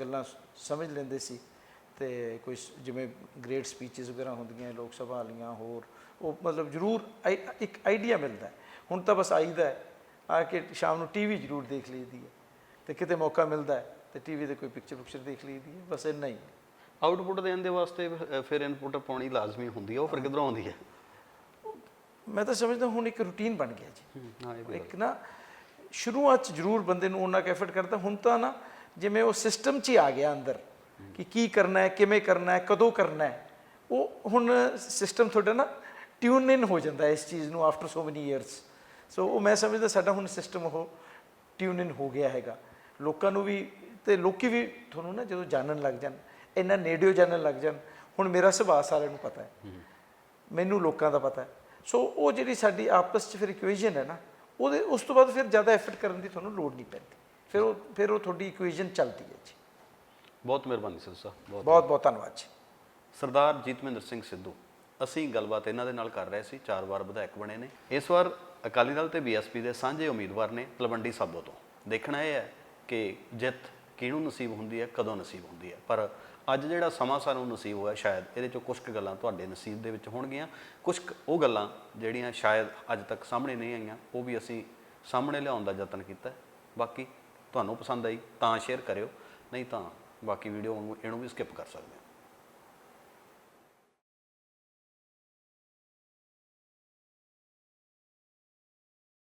ਗੱਲਾਂ ਸਮਝ ਲੈਂਦੇ ਸੀ, ਅਤੇ ਕੋਈ ਜਿਵੇਂ ਗ੍ਰੇਟ ਸਪੀਚਸ ਵਗੈਰਾ ਹੁੰਦੀਆਂ ਲੋਕ ਸਭਾ ਵਾਲੀਆਂ, ਹੋਰ ਉਹ ਮਤਲਬ ਜ਼ਰੂਰ ਇੱਕ ਆਈਡੀਆ ਮਿਲਦਾ। ਹੁਣ ਤਾਂ ਬਸ ਆਈਦਾ ਆ ਕੇ ਸ਼ਾਮ ਨੂੰ ਟੀਵੀ ਜ਼ਰੂਰ ਦੇਖ ਲਈਦੀ ਹੈ, ਅਤੇ ਕਿਤੇ ਮੌਕਾ ਮਿਲਦਾ ਤੇ ਟੀਵੀ 'ਤੇ ਕੋਈ ਪਿਕਚਰ ਦੇਖ ਲਈਦੀ ਹੈ, ਬਸ ਇੰਨਾ ਹੀ। ਆਊਟਪੁੱਟ ਦੇਣ ਦੇ ਵਾਸਤੇ ਫਿਰ ਇਨਪੁੱਟ ਪਾਉਣੀ ਲਾਜ਼ਮੀ ਹੁੰਦੀ ਹੈ, ਉਹ ਫਿਰ ਕਿੱਧਰੋਂ ਆਉਂਦੀ ਹੈ? ਮੈਂ ਤਾਂ ਸਮਝਦਾ ਹੁਣ ਇੱਕ ਰੂਟੀਨ ਬਣ ਗਿਆ ਜੀ। ਇੱਕ ਨਾ ਸ਼ੁਰੂਆਤ 'ਚ ਜ਼ਰੂਰ ਬੰਦੇ ਨੂੰ ਉਹਨਾਂ ਕੁ ਐਫਰਟ ਕਰਦਾ, ਹੁਣ ਤਾਂ ਨਾ ਜਿਵੇਂ ਉਹ ਸਿਸਟਮ 'ਚ ਹੀ ਆ ਗਿਆ ਅੰਦਰ ਕਿ ਕੀ ਕਰਨਾ ਹੈ, ਕਿਵੇਂ ਕਰਨਾ ਹੈ, ਕਦੋਂ ਕਰਨਾ ਹੈ। ਉਹ ਹੁਣ ਸਿਸਟਮ ਤੁਹਾਡਾ ਨਾ ਟਿਊਨ ਇਨ ਹੋ ਜਾਂਦਾ ਇਸ ਚੀਜ਼ ਨੂੰ ਆਫਟਰ ਸੋ ਮੈਨੀ ਈਅਰਸ। ਸੋ ਉਹ ਮੈਂ ਸਮਝਦਾ ਸਾਡਾ ਹੁਣ ਸਿਸਟਮ ਉਹ ਟਿਊਨ ਇਨ ਹੋ ਗਿਆ ਹੈਗਾ। ਲੋਕਾਂ ਨੂੰ ਵੀ ਅਤੇ ਲੋਕੀ ਵੀ ਤੁਹਾਨੂੰ ਨਾ ਜਦੋਂ ਜਾਣਨ ਲੱਗ ਜਾਣ, ਇੰਨਾ ਨੇੜਿਓ ਜਾਣਨ ਲੱਗ ਜਾਣ। ਹੁਣ ਮੇਰਾ ਸੁਭਾਅ ਸਾਰਿਆਂ ਨੂੰ ਪਤਾ ਹੈ, ਮੈਨੂੰ ਲੋਕਾਂ ਦਾ ਪਤਾ ਹੈ। ਸੋ ਉਹ ਜਿਹੜੀ ਸਾਡੀ ਆਪਸ 'ਚ ਫਿਰ ਇਕੁਏਸ਼ਨ ਹੈ ਨਾ, ਉਹਦੇ ਉਸ ਤੋਂ ਬਾਅਦ ਫਿਰ ਜ਼ਿਆਦਾ ਐਫਰਟ ਕਰਨ ਦੀ ਤੁਹਾਨੂੰ ਲੋੜ ਨਹੀਂ ਪੈਂਦੀ। ਫਿਰ ਉਹ ਤੁਹਾਡੀ ਇਕੁਏਸ਼ਨ ਚੱਲਦੀ ਹੈ ਜੀ। ਬਹੁਤ ਮਿਹਰਬਾਨੀ ਸਿੱਧੂ ਸਾਹਿਬ, ਬਹੁਤ ਬਹੁਤ ਧੰਨਵਾਦ ਜੀ। ਸਰਦਾਰ ਜੀਤਮਿੰਦਰ ਸਿੰਘ ਸਿੱਧੂ, ਅਸੀਂ ਗੱਲਬਾਤ ਇਹਨਾਂ ਦੇ ਨਾਲ ਕਰ ਰਹੇ ਸੀ। 4 ਵਾਰ ਵਿਧਾਇਕ ਬਣੇ ਨੇ। ਇਸ ਵਾਰ ਅਕਾਲੀ ਦਲ ਤੇ ਬੀਐਸਪੀ ਦੇ ਸਾਂਝੇ ਉਮੀਦਵਾਰ ਨੇ ਤਲਵੰਡੀ ਸਾਬੋ ਤੋਂ। ਦੇਖਣਾ ਇਹ ਹੈ ਕਿ ਜਿੱਤ ਕਿਹਨੂੰ ਨਸੀਬ ਹੁੰਦੀ ਹੈ, ਕਦੋਂ ਨਸੀਬ ਹੁੰਦੀ ਹੈ। ਪਰ ਅੱਜ ਜਿਹੜਾ ਸਮਾਂ ਸਾਨੂੰ ਨਸੀਬ ਹੋਇਆ, ਸ਼ਾਇਦ ਇਹਦੇ 'ਚੋਂ ਕੁਛ ਕੁ ਗੱਲਾਂ ਤੁਹਾਡੇ ਨਸੀਬ ਦੇ ਵਿੱਚ ਹੋਣਗੀਆਂ। ਕੁਛ ਉਹ ਗੱਲਾਂ ਜਿਹੜੀਆਂ ਸ਼ਾਇਦ ਅੱਜ ਤੱਕ ਸਾਹਮਣੇ ਨਹੀਂ ਆਈਆਂ, ਉਹ ਵੀ ਅਸੀਂ ਸਾਹਮਣੇ ਲਿਆਉਣ ਦਾ ਯਤਨ ਕੀਤਾ। ਬਾਕੀ ਤੁਹਾਨੂੰ ਪਸੰਦ ਆਈ ਤਾਂ ਸ਼ੇਅਰ ਕਰਿਓ, ਨਹੀਂ ਤਾਂ ਬਾਕੀ ਵੀਡੀਓ ਇਹਨੂੰ ਵੀ ਸਕਿਪ ਕਰ ਸਕਦੇ ਹੋ।